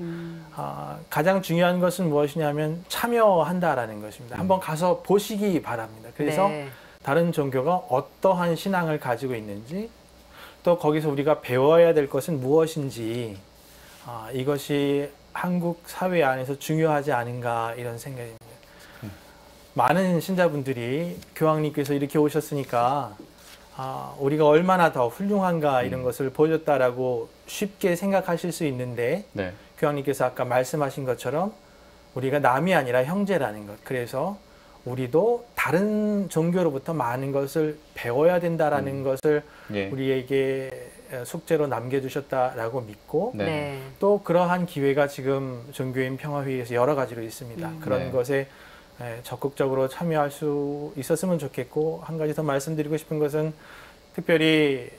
가장 중요한 것은 무엇이냐면 참여한다라는 것입니다. 한번 가서 보시기 바랍니다. 그래서 다른 종교가 어떠한 신앙을 가지고 있는지, 또 거기서 우리가 배워야 될 것은 무엇인지, 이것이 한국 사회 안에서 중요하지 않은가 이런 생각입니다. 많은 신자분들이 교황님께서 이렇게 오셨으니까 우리가 얼마나 더 훌륭한가 이런 것을 보여줬다라고 쉽게 생각하실 수 있는데, 네. 교황님께서 아까 말씀하신 것처럼 우리가 남이 아니라 형제라는 것, 그래서 우리도 다른 종교로부터 많은 것을 배워야 된다라는 것을 예. 우리에게 숙제로 남겨주셨다라고 믿고, 네. 네. 또 그러한 기회가 지금 종교인 평화회의에서 여러 가지로 있습니다. 그런 네. 것에 적극적으로 참여할 수 있었으면 좋겠고, 한 가지 더 말씀드리고 싶은 것은 특별히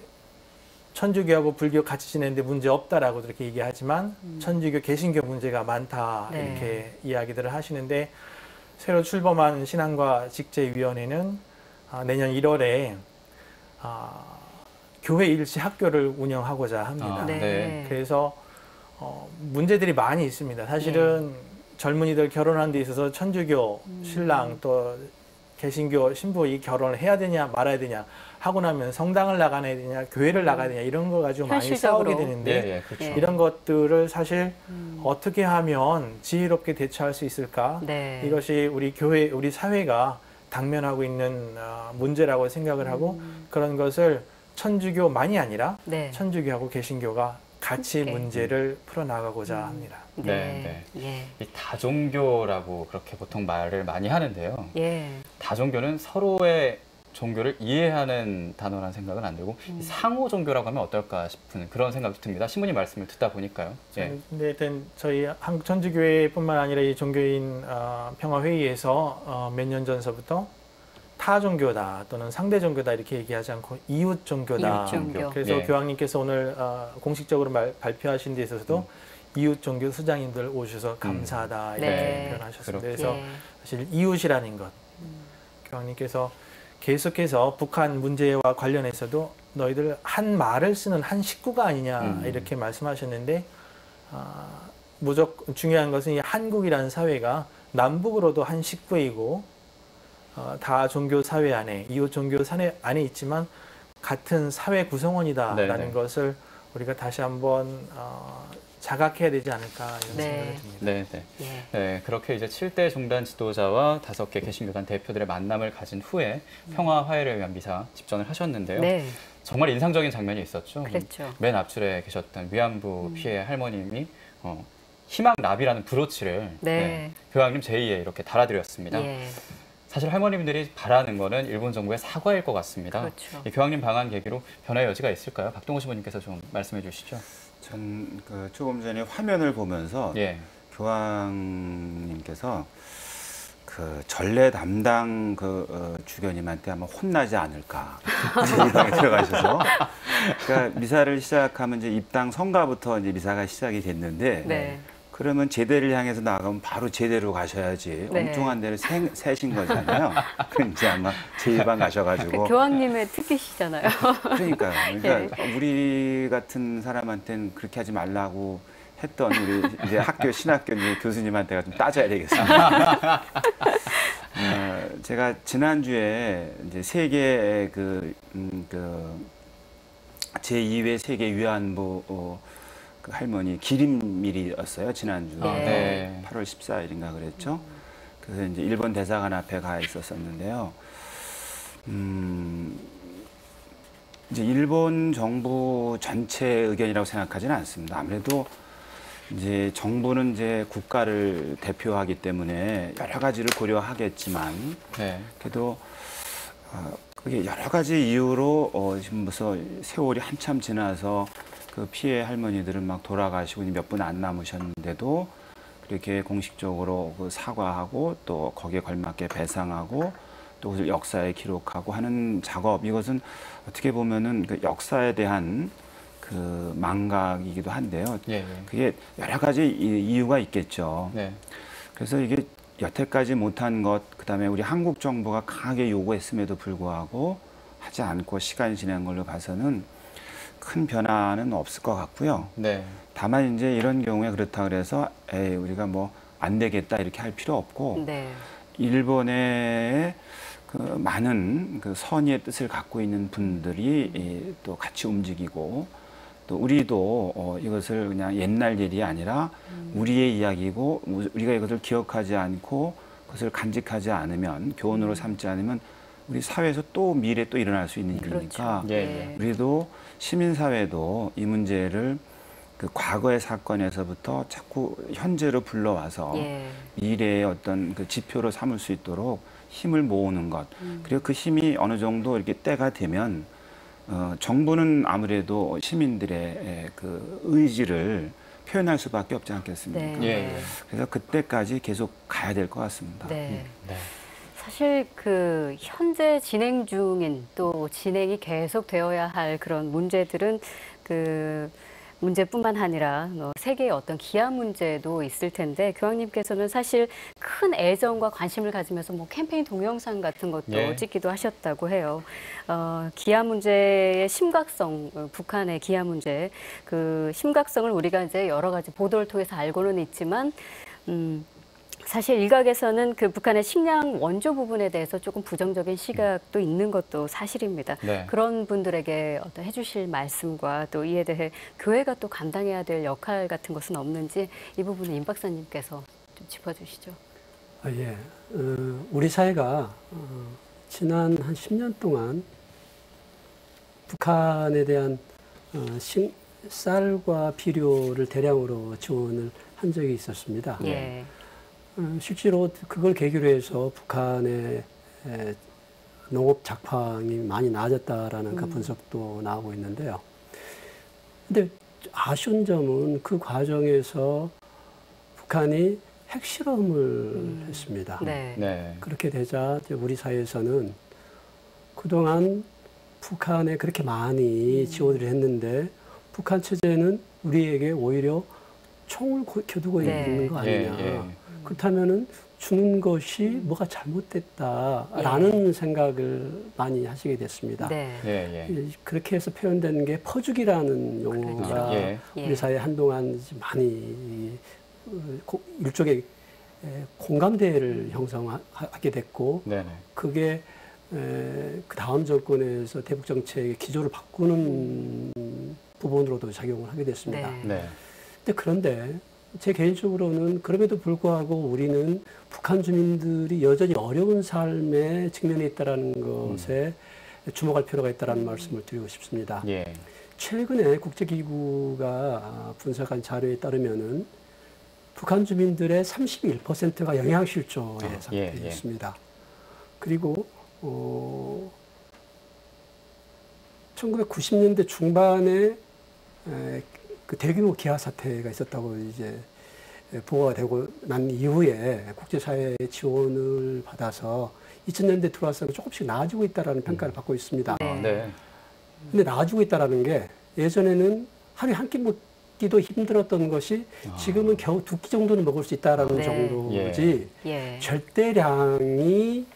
천주교하고 불교 같이 지내는데 문제 없다라고 그렇게 얘기하지만 천주교 개신교 문제가 많다 네. 이렇게 이야기들을 하시는데, 새로 출범한 신앙과 직제위원회는 내년 1월에 교회 일시 학교를 운영하고자 합니다. 네. 네. 그래서 문제들이 많이 있습니다. 사실은 젊은이들 결혼하는 데 있어서 천주교 신랑 또 개신교 신부 이 결혼을 해야 되냐 말아야 되냐 하고 나면 성당을 나가야 되냐 교회를 나가야 되냐 이런 거 가지고 많이 현실적으로. 싸우게 되는데, 예, 예, 그렇죠. 이런 것들을 사실 어떻게 하면 지혜롭게 대처할 수 있을까? 네. 이것이 우리 교회, 우리 사회가 당면하고 있는 문제라고 생각을 하고, 그런 것을 천주교만이 아니라 네. 천주교하고 개신교가 같이 함께. 문제를 풀어나가고자 합니다. 네, 예. 이 다종교라고 그렇게 보통 말을 많이 하는데요. 예. 다종교는 서로의 종교를 이해하는 단어라는 생각은 안 들고 상호 종교라고 하면 어떨까 싶은 그런 생각도 듭니다. 신부님 말씀을 듣다 보니까요. 예. 근데 하여튼 저희 한국 천주교회뿐만 아니라 이 종교인 평화회의에서 몇 년 전서부터 타 종교다 또는 상대 종교다 이렇게 얘기하지 않고 이웃 종교다. 이웃 종교. 그래서 예. 교황님께서 오늘 공식적으로 발표하신 데 있어서도 이웃 종교 수장님들 오셔서 감사하다 이렇게 네. 표현하셨습니다. 그렇죠. 그래서 예. 사실 이웃이라는 것, 교황님께서 계속해서 북한 문제와 관련해서도 너희들 한 말을 쓰는 한 식구가 아니냐 이렇게 말씀하셨는데, 무조건 중요한 것은 이 한국이라는 사회가 남북으로도 한 식구이고 다 종교 사회 안에, 이웃 종교 사회 안에 있지만 같은 사회 구성원이다라는 네네. 것을 우리가 다시 한번 자각해야 되지 않을까 이런 네. 생각이 듭니다. 네, 네. 예. 네, 그렇게 이제 7대 종단 지도자와 5개 개신교단 대표들의 만남을 가진 후에 평화 화해를 위한 미사 집전을 하셨는데요. 네. 정말 인상적인 장면이 있었죠. 그랬죠. 맨 앞줄에 계셨던 위안부 피해 할머님이 희망 나비라는 브로치를 네. 교황님 제2에 이렇게 달아드렸습니다. 예. 사실 할머님들이 바라는 거는 일본 정부의 사과일 것 같습니다. 그렇죠. 이 교황님 방한 계기로 변화의 여지가 있을까요? 박동호 신부님께서 좀 말씀해 주시죠. 전 조금 전에 화면을 보면서 예. 교황님께서 그 전례 담당 주교님한테 아마 혼나지 않을까 이 방에 들어가셔서, 그러니까 미사를 시작하면 이제 입당 성가부터 이제 미사가 시작이 됐는데, 네. 그러면 제대를 향해서 나가면 바로 제대로 가셔야지. 네. 엉뚱한 데를 새신 거잖아요. 그럼 이제 아마 제2방 가셔가지고. 교황님의 특기시잖아요. 그러니까요. 그러니까 우리 같은 사람한테는 그렇게 하지 말라고 했던 우리 이제 신학교 교수님한테가 좀 따져야 되겠습니다. 제가 지난주에 이제 세계 제2회 세계 위안부 그 할머니 기림일이었어요. 지난주 네. 8월 14일인가 그랬죠. 그래서 이제 일본 대사관 앞에 가 있었었는데요. 이제 일본 정부 전체 의견이라고 생각하지는 않습니다. 아무래도 이제 정부는 이제 국가를 대표하기 때문에 여러 가지를 고려하겠지만, 네. 그래도 그게 여러 가지 이유로 지금 벌써 세월이 한참 지나서 그 피해 할머니들은 막 돌아가시고 몇 분 안 남으셨는데도 그렇게 공식적으로 그 사과하고 또 거기에 걸맞게 배상하고 또 그것을 역사에 기록하고 하는 작업, 이것은 어떻게 보면은 그 역사에 대한 그 망각이기도 한데요. 예, 예. 그게 여러 가지 이유가 있겠죠. 네. 그래서 이게 여태까지 못한 것, 그다음에 우리 한국 정부가 강하게 요구했음에도 불구하고 하지 않고 시간이 지난 걸로 봐서는 큰 변화는 없을 것 같고요. 네. 다만 이제 이런 경우에 그렇다 그래서 우리가 뭐 안 되겠다 이렇게 할 필요 없고, 네. 일본의 그 많은 그 선의의 뜻을 갖고 있는 분들이 또 같이 움직이고 또 우리도 이것을 그냥 옛날 일이 아니라 우리의 이야기고 우리가 이것을 기억하지 않고 그것을 간직하지 않으면 교훈으로 삼지 않으면 우리 사회에서 또 미래에 또 일어날 수 있는 일이니까 그렇죠. 예. 우리도 시민사회도 이 문제를 그 과거의 사건에서부터 자꾸 현재로 불러와서 예. 미래의 어떤 그 지표로 삼을 수 있도록 힘을 모으는 것. 그리고 그 힘이 어느 정도 이렇게 때가 되면 정부는 아무래도 시민들의 그 의지를 표현할 수밖에 없지 않겠습니까? 네. 예. 그래서 그때까지 계속 가야 될 것 같습니다. 네. 네. 사실 그 현재 진행 중인 또 진행이 계속 되어야 할 그런 문제들은 그 문제뿐만 아니라 세계의 어떤 기아 문제도 있을 텐데 교황님께서는 사실 큰 애정과 관심을 가지면서 뭐 캠페인 동영상 같은 것도 예. 찍기도 하셨다고 해요. 기아 문제의 심각성, 북한의 기아 문제 그 심각성을 우리가 이제 여러 가지 보도를 통해서 알고는 있지만 사실 일각에서는 그 북한의 식량 원조 부분에 대해서 조금 부정적인 시각도 있는 것도 사실입니다. 네. 그런 분들에게 어떤 해주실 말씀과 또 이에 대해 교회가 또 감당해야 될 역할 같은 것은 없는지 이 부분은 임 박사님께서 좀 짚어주시죠. 예. 우리 사회가 지난 한 10년 동안 북한에 대한 쌀과 비료를 대량으로 지원을 한 적이 있었습니다. 예. 실제로 그걸 계기로 해서 북한의 농업 작황이 많이 나아졌다라는 그 분석도 나오고 있는데요. 근데 아쉬운 점은 그 과정에서 북한이 핵실험을 했습니다. 네. 네. 그렇게 되자 우리 사회에서는 그동안 북한에 그렇게 많이 지원을 했는데 북한 체제는 우리에게 오히려 총을 겨두고 네. 있는 거 아니냐. 예. 그렇다면은 주는 것이 뭐가 잘못됐다라는 생각을 많이 하시게 됐습니다. 네. 예. 그렇게 해서 표현된 게 퍼주기라는 용어가 그렇죠. 예. 우리 사회에 한동안 많이 일종의 공감대를 형성하게 됐고 네네. 그게 그 다음 정권에서 대북 정책의 기조를 바꾸는 부분으로도 작용을 하게 됐습니다. 네. 네. 그런데 제 개인적으로는 그럼에도 불구하고 우리는 북한 주민들이 여전히 어려운 삶에 직면해 있다는 것에 주목할 필요가 있다는 말씀을 드리고 싶습니다. 예. 최근에 국제기구가 분석한 자료에 따르면은 북한 주민들의 31%가 영양실조에 상태였습니다. 그리고 1990년대 중반에 그 대규모 기아 사태가 있었다고 이제 보고가 되고 난 이후에 국제사회의 지원을 받아서 2000년대 들어와서 조금씩 나아지고 있다라는 평가를 받고 있습니다. 네. 근데 나아지고 있다라는 게 예전에는 하루에 한 끼 먹기도 힘들었던 것이 지금은 겨우 2끼 정도는 먹을 수 있다라는 네. 정도지 예. 절대량이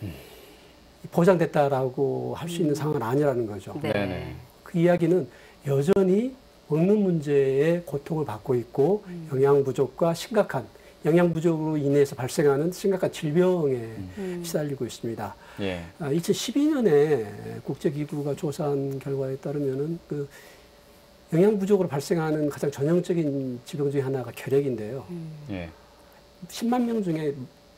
보장됐다라고 할 수 있는 상황은 아니라는 거죠. 네. 네네. 그 이야기는 여전히 먹는 문제에 고통을 받고 있고 영양 부족과 심각한 영양 부족으로 인해서 발생하는 심각한 질병에 시달리고 있습니다. 예. 2012년에 국제기구가 조사한 결과에 따르면은 그 영양 부족으로 발생하는 가장 전형적인 질병 중에 하나가 결핵인데요. 예. 10만 명 중에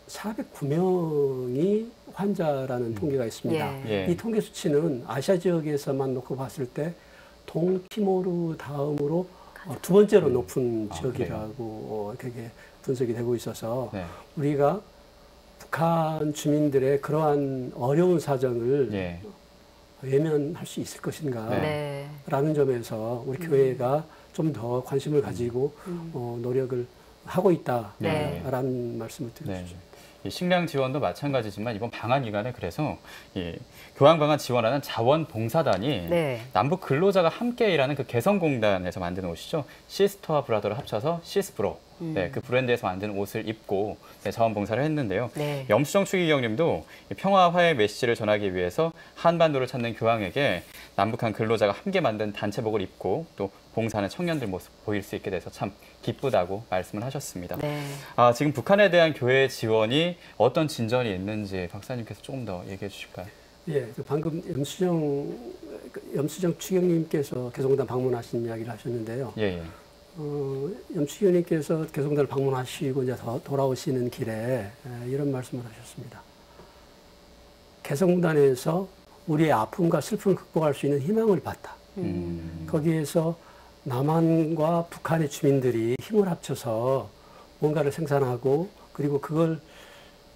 409명이 환자라는 통계가 있습니다. 예. 이 통계 수치는 아시아 지역에서만 놓고 봤을 때 동티모르 다음으로 두 번째로 높은 지역이라고 그게 분석이 되고 있어서 네. 우리가 북한 주민들의 그러한 어려운 사정을 외면할 수 있을 것인가 네. 라는 점에서 우리 교회가 좀 더 관심을 가지고 노력을 하고 있다라는 말씀을 드리고 싶습니다. 이 식량 지원도 마찬가지지만 이번 방한 기간에 그래서 교황 방한 지원하는 자원봉사단이 남북 근로자가 함께 일하는 그 개성공단에서 만든 옷이죠. 시스터와 브라더를 합쳐서 시스브로 그 브랜드에서 만든 옷을 입고 자원봉사를 했는데요. 염수정 추기경님도 평화 화해 메시지를 전하기 위해서 한반도를 찾는 교황에게 남북한 근로자가 함께 만든 단체복을 입고 또 봉사하는 청년들 모습 보일 수 있게 돼서 참 기쁘다고 말씀을 하셨습니다. 네. 지금 북한에 대한 교회 지원이 어떤 진전이 있는지 박사님께서 조금 더 얘기해 주실까요? 예, 방금 염수정 추경님께서 개성공단 방문하신 이야기를 하셨는데요. 예, 예. 염추교님께서 개성단을 방문하시고 이제 돌아오시는 길에 이런 말씀을 하셨습니다. 개성단에서 우리의 아픔과 슬픔을 극복할 수 있는 희망을 봤다. 거기에서 남한과 북한의 주민들이 힘을 합쳐서 뭔가를 생산하고 그리고 그걸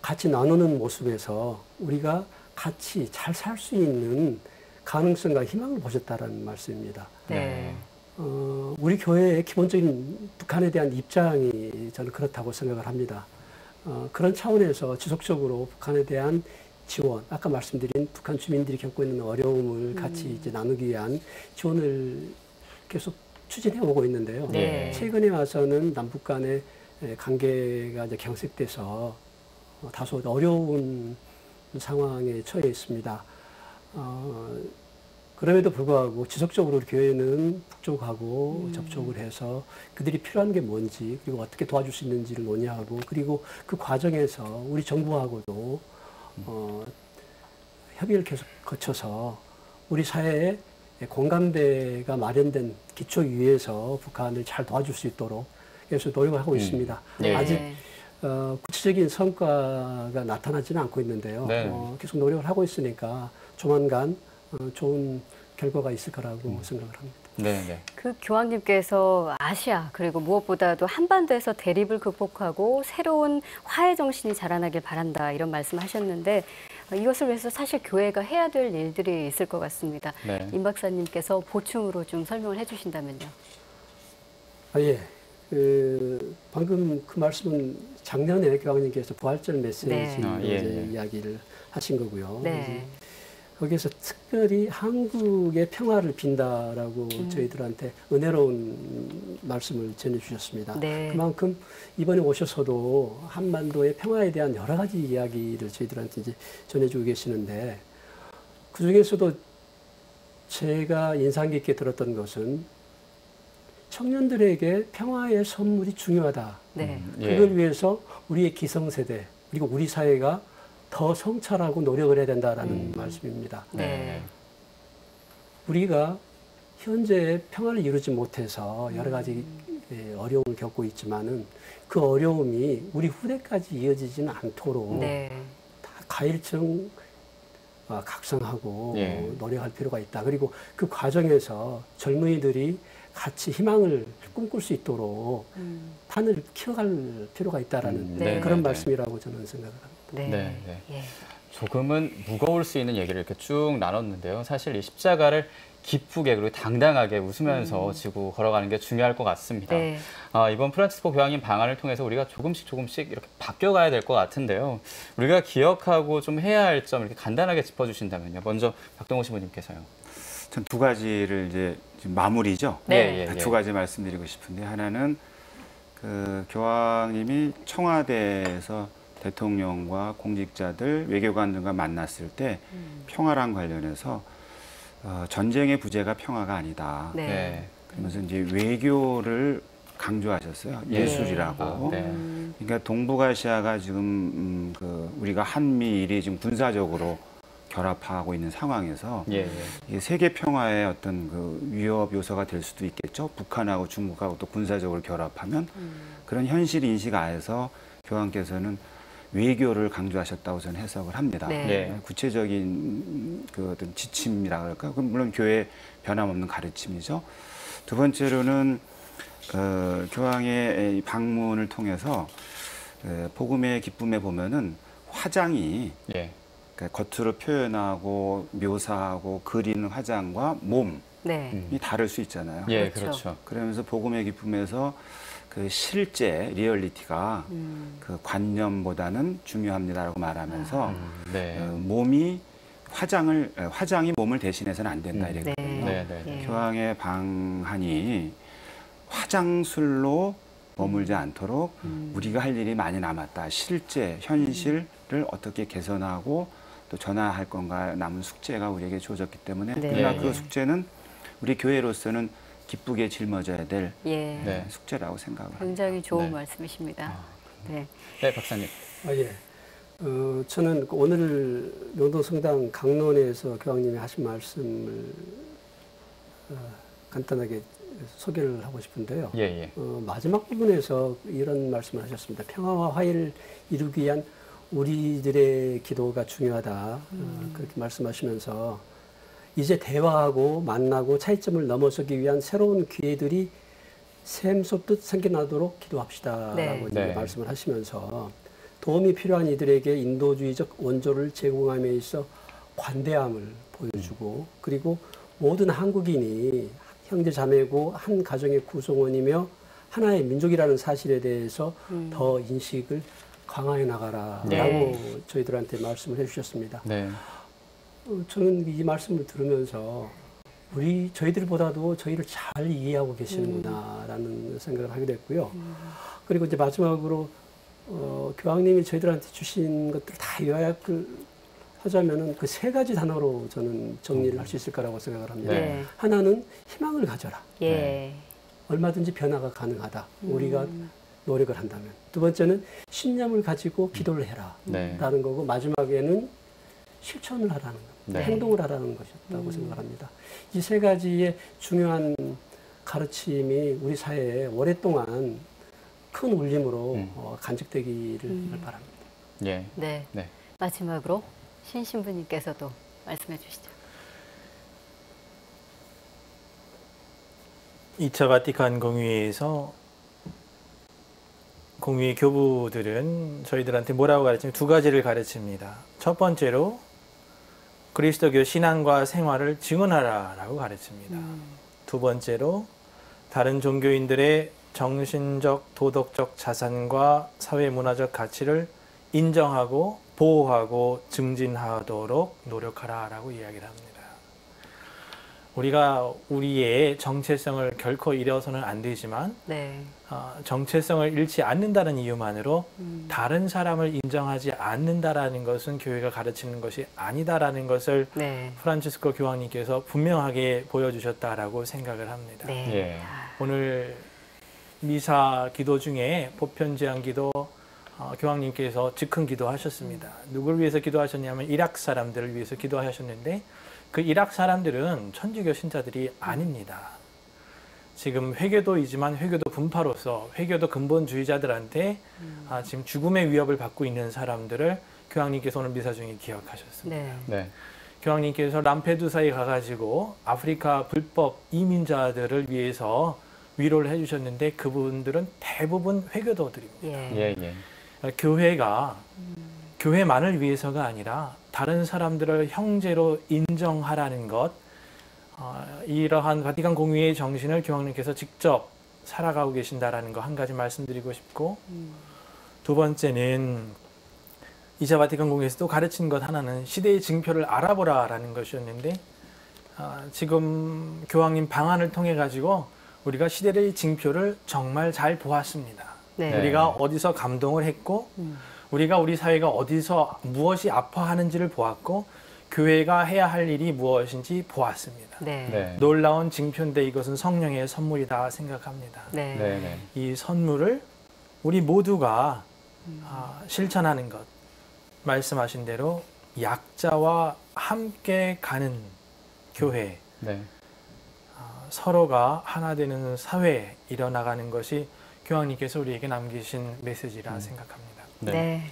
같이 나누는 모습에서 우리가 같이 잘 살 수 있는 가능성과 희망을 보셨다는 말씀입니다. 네. 우리 교회의 기본적인 북한에 대한 입장이 저는 그렇다고 생각을 합니다. 그런 차원에서 지속적으로 북한에 대한 지원, 아까 말씀드린 북한 주민들이 겪고 있는 어려움을 같이 이제 나누기 위한 지원을 계속 추진해 오고 있는데요. 네. 최근에 와서는 남북 간의 관계가 이제 경색돼서 다소 어려운 상황에 처해 있습니다. 그럼에도 불구하고 지속적으로 우리 교회는 북쪽하고 접촉을 해서 그들이 필요한 게 뭔지 그리고 어떻게 도와줄 수 있는지를 논의하고 그리고 그 과정에서 우리 정부하고도 협의를 계속 거쳐서 우리 사회에 공감대가 마련된 기초 위에서 북한을 잘 도와줄 수 있도록 계속 노력을 하고 있습니다. 네. 아직 구체적인 성과가 나타나지는 않고 있는데요. 네. 계속 노력을 하고 있으니까 조만간 좋은 결과가 있을 거라고 생각을 합니다. 네, 네. 그 교황님께서 아시아 그리고 무엇보다도 한반도에서 대립을 극복하고 새로운 화해 정신이 자라나길 바란다 이런 말씀하셨는데 이것을 위해서 사실 교회가 해야 될 일들이 있을 것 같습니다. 네. 임 박사님께서 보충으로 좀 설명을 해주신다면요. 예. 방금 그 말씀은 작년에 교황님께서 부활절 메시지로 네. 이야기를 하신 거고요. 네. 거기에서 특별히 한국의 평화를 빈다라고 저희들한테 은혜로운 말씀을 전해주셨습니다. 네. 그만큼 이번에 오셔서도 한반도의 평화에 대한 여러 가지 이야기를 저희들한테 이제 전해주고 계시는데 그 중에서도 제가 인상 깊게 들었던 것은 청년들에게 평화의 선물이 중요하다. 네. 그걸 위해서 우리의 기성세대 그리고 우리 사회가 더 성찰하고 노력을 해야 된다라는 말씀입니다. 네. 우리가 현재 평화를 이루지 못해서 여러 가지 어려움을 겪고 있지만은 그 어려움이 우리 후대까지 이어지지는 않도록 네. 다 가일청 각성하고 노력할 필요가 있다. 그리고 그 과정에서 젊은이들이 같이 희망을 꿈꿀 수 있도록 판을 키워갈 필요가 있다라는 그런 말씀이라고 저는 생각을 합니다. 네. 네, 네. 예. 조금은 무거울 수 있는 얘기를 이렇게 쭉 나눴는데요. 사실 이 십자가를 기쁘게 그리고 당당하게 웃으면서 지고 걸어가는 게 중요할 것 같습니다. 네. 이번 프란치스코 교황님 방안을 통해서 우리가 조금씩 이렇게 바뀌어가야 될 것 같은데요. 우리가 기억하고 좀 해야 할 점 이렇게 간단하게 짚어주신다면요. 먼저 박동호 신부님께서요. 전 두 가지를 이제 지금 마무리죠. 네. 두 가지 말씀드리고 싶은데 하나는 그 교황님이 청와대에서 대통령과 공직자들, 외교관들과 만났을 때 평화랑 관련해서 전쟁의 부재가 평화가 아니다. 네. 그러면서 이제 외교를 강조하셨어요. 예술이라고. 그러니까 동북아시아가 지금 우리가 한미일이 지금 군사적으로 결합하고 있는 상황에서 이게 세계 평화의 어떤 그 위협 요소가 될 수도 있겠죠. 북한하고 중국하고 또 군사적으로 결합하면 그런 현실 인식 하에서 교황께서는 외교를 강조하셨다고 저는 해석을 합니다. 구체적인 그 어떤 지침이라 그럴까? 물론 교회의 변함없는 가르침이죠. 두 번째로는 교황의 방문을 통해서 복음의 기쁨에 보면은 화장이 그러니까 겉으로 표현하고 묘사하고 그리는 화장과 몸이 다를 수 있잖아요. 그렇죠. 그러면서 복음의 기쁨에서 그 실제 리얼리티가 그 관념보다는 중요합니다라고 말하면서 몸이 화장이 몸을 대신해서는 안 된다 이랬거든요. 교황의 방한이 화장술로 머물지 않도록 우리가 할 일이 많이 남았다. 실제 현실을 어떻게 개선하고 또 전화할 건가 남은 숙제가 우리에게 주어졌기 때문에 네. 그러나 예, 그 예. 숙제는 우리 교회로서는 기쁘게 짊어져야 될 예. 네. 숙제라고 생각을 합니다. 굉장히 좋은 네. 말씀이십니다. 네. 네, 박사님. 예. 저는 오늘 명동성당 강론에서 교황님이 하신 말씀을 간단하게 소개를 하고 싶은데요. 예, 예. 마지막 부분에서 이런 말씀을 하셨습니다. 평화와 화해를 이루기 위한 우리들의 기도가 중요하다. 그렇게 말씀하시면서 이제 대화하고 만나고 차이점을 넘어서기 위한 새로운 기회들이 샘솟듯 생겨나도록 기도합시다라고 네. 이제 네. 말씀을 하시면서 도움이 필요한 이들에게 인도주의적 원조를 제공함에 있어 관대함을 보여주고 그리고 모든 한국인이 형제 자매고 한 가정의 구성원이며 하나의 민족이라는 사실에 대해서 더 인식을 강화해 나가라라고 네. 저희들한테 말씀을 해주셨습니다. 네. 저는 이 말씀을 들으면서 저희들보다도 저희를 잘 이해하고 계시는구나라는 생각을 하게 됐고요. 그리고 이제 마지막으로 교황님이 저희들한테 주신 것들 다 요약을 하자면은 그 세 가지 단어로 저는 정리를 할 수 있을 거라고 생각을 합니다. 네. 하나는 희망을 가져라. 예. 얼마든지 변화가 가능하다. 우리가 노력을 한다면. 두 번째는 신념을 가지고 기도를 해라. 네. 라는 거고 마지막에는 실천을 하라는 겁니다. 네. 행동을 하라는 것이었다고 생각합니다. 이 세 가지의 중요한 가르침이 우리 사회에 오랫동안 큰 울림으로 간직되기를 바랍니다. 예. 네. 네. 마지막으로 신 신부님께서도 말씀해 주시죠. 2차 바티칸 공의회에서 공의회 교부들은 저희들한테 뭐라고 가르치면 두 가지를 가르칩니다. 첫 번째로 그리스도교 신앙과 생활을 증언하라라고 가르칩니다. 두 번째로 다른 종교인들의 정신적, 도덕적 자산과 사회문화적 가치를 인정하고 보호하고 증진하도록 노력하라라고 이야기를 합니다. 우리가 우리의 정체성을 결코 잃어서는 안 되지만 네. 정체성을 잃지 않는다는 이유만으로 다른 사람을 인정하지 않는다라는 것은 교회가 가르치는 것이 아니다라는 것을 네. 프란치스코 교황님께서 분명하게 보여주셨다라고 생각을 합니다. 네. 예. 오늘 미사 기도 중에 보편제한 기도 교황님께서 즉흥 기도하셨습니다. 누굴 위해서 기도하셨냐면 이락 사람들을 위해서 기도하셨는데 그 이락 사람들은 천주교 신자들이 아닙니다. 지금 회교도이지만 회교도 분파로서 회교도 근본주의자들한테 지금 죽음의 위협을 받고 있는 사람들을 교황님께서 오늘 미사 중에 기억하셨습니다. 네. 네. 교황님께서 람페두사에 가가지고 아프리카 불법 이민자들을 위해서 위로를 해주셨는데 그분들은 대부분 회교도들입니다. 예. 예, 예. 교회가 교회만을 위해서가 아니라 다른 사람들을 형제로 인정하라는 것, 이러한 바티칸 공의회의 정신을 교황님께서 직접 살아가고 계신다라는 거 한 가지 말씀드리고 싶고, 두 번째는 2차 바티칸 공의회에서도 가르친 것 하나는 시대의 징표를 알아보라라는 것이었는데 지금 교황님 방안을 통해 가지고 우리가 시대의 징표를 정말 잘 보았습니다. 네. 우리가 어디서 감동을 했고 우리가 우리 사회가 어디서 무엇이 아파하는지를 보았고 교회가 해야 할 일이 무엇인지 보았습니다. 네. 네. 놀라운 징표인데 이것은 성령의 선물이다 생각합니다. 네. 네. 네. 이 선물을 우리 모두가 실천하는 것, 말씀하신 대로 약자와 함께 가는 교회, 네. 서로가 하나 되는 사회에 일어나가는 것이 교황님께서 우리에게 남기신 메시지라 생각합니다. 네. 네.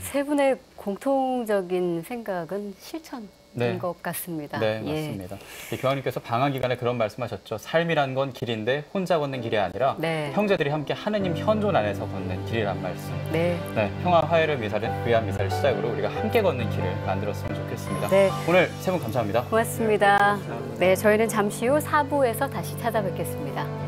세 분의 공통적인 생각은 실천인 네. 것 같습니다. 네, 예. 맞습니다. 교황님께서 방학 기간에 그런 말씀하셨죠. 삶이란 건 길인데 혼자 걷는 길이 아니라 네. 형제들이 함께 하느님 현존 안에서 걷는 길이란 말씀. 네. 네, 평화 화해를 위한 미사를 시작으로 우리가 함께 걷는 길을 만들었으면 좋겠습니다. 네. 오늘 세 분 감사합니다. 고맙습니다. 네, 저희는 잠시 후 4부에서 다시 찾아뵙겠습니다.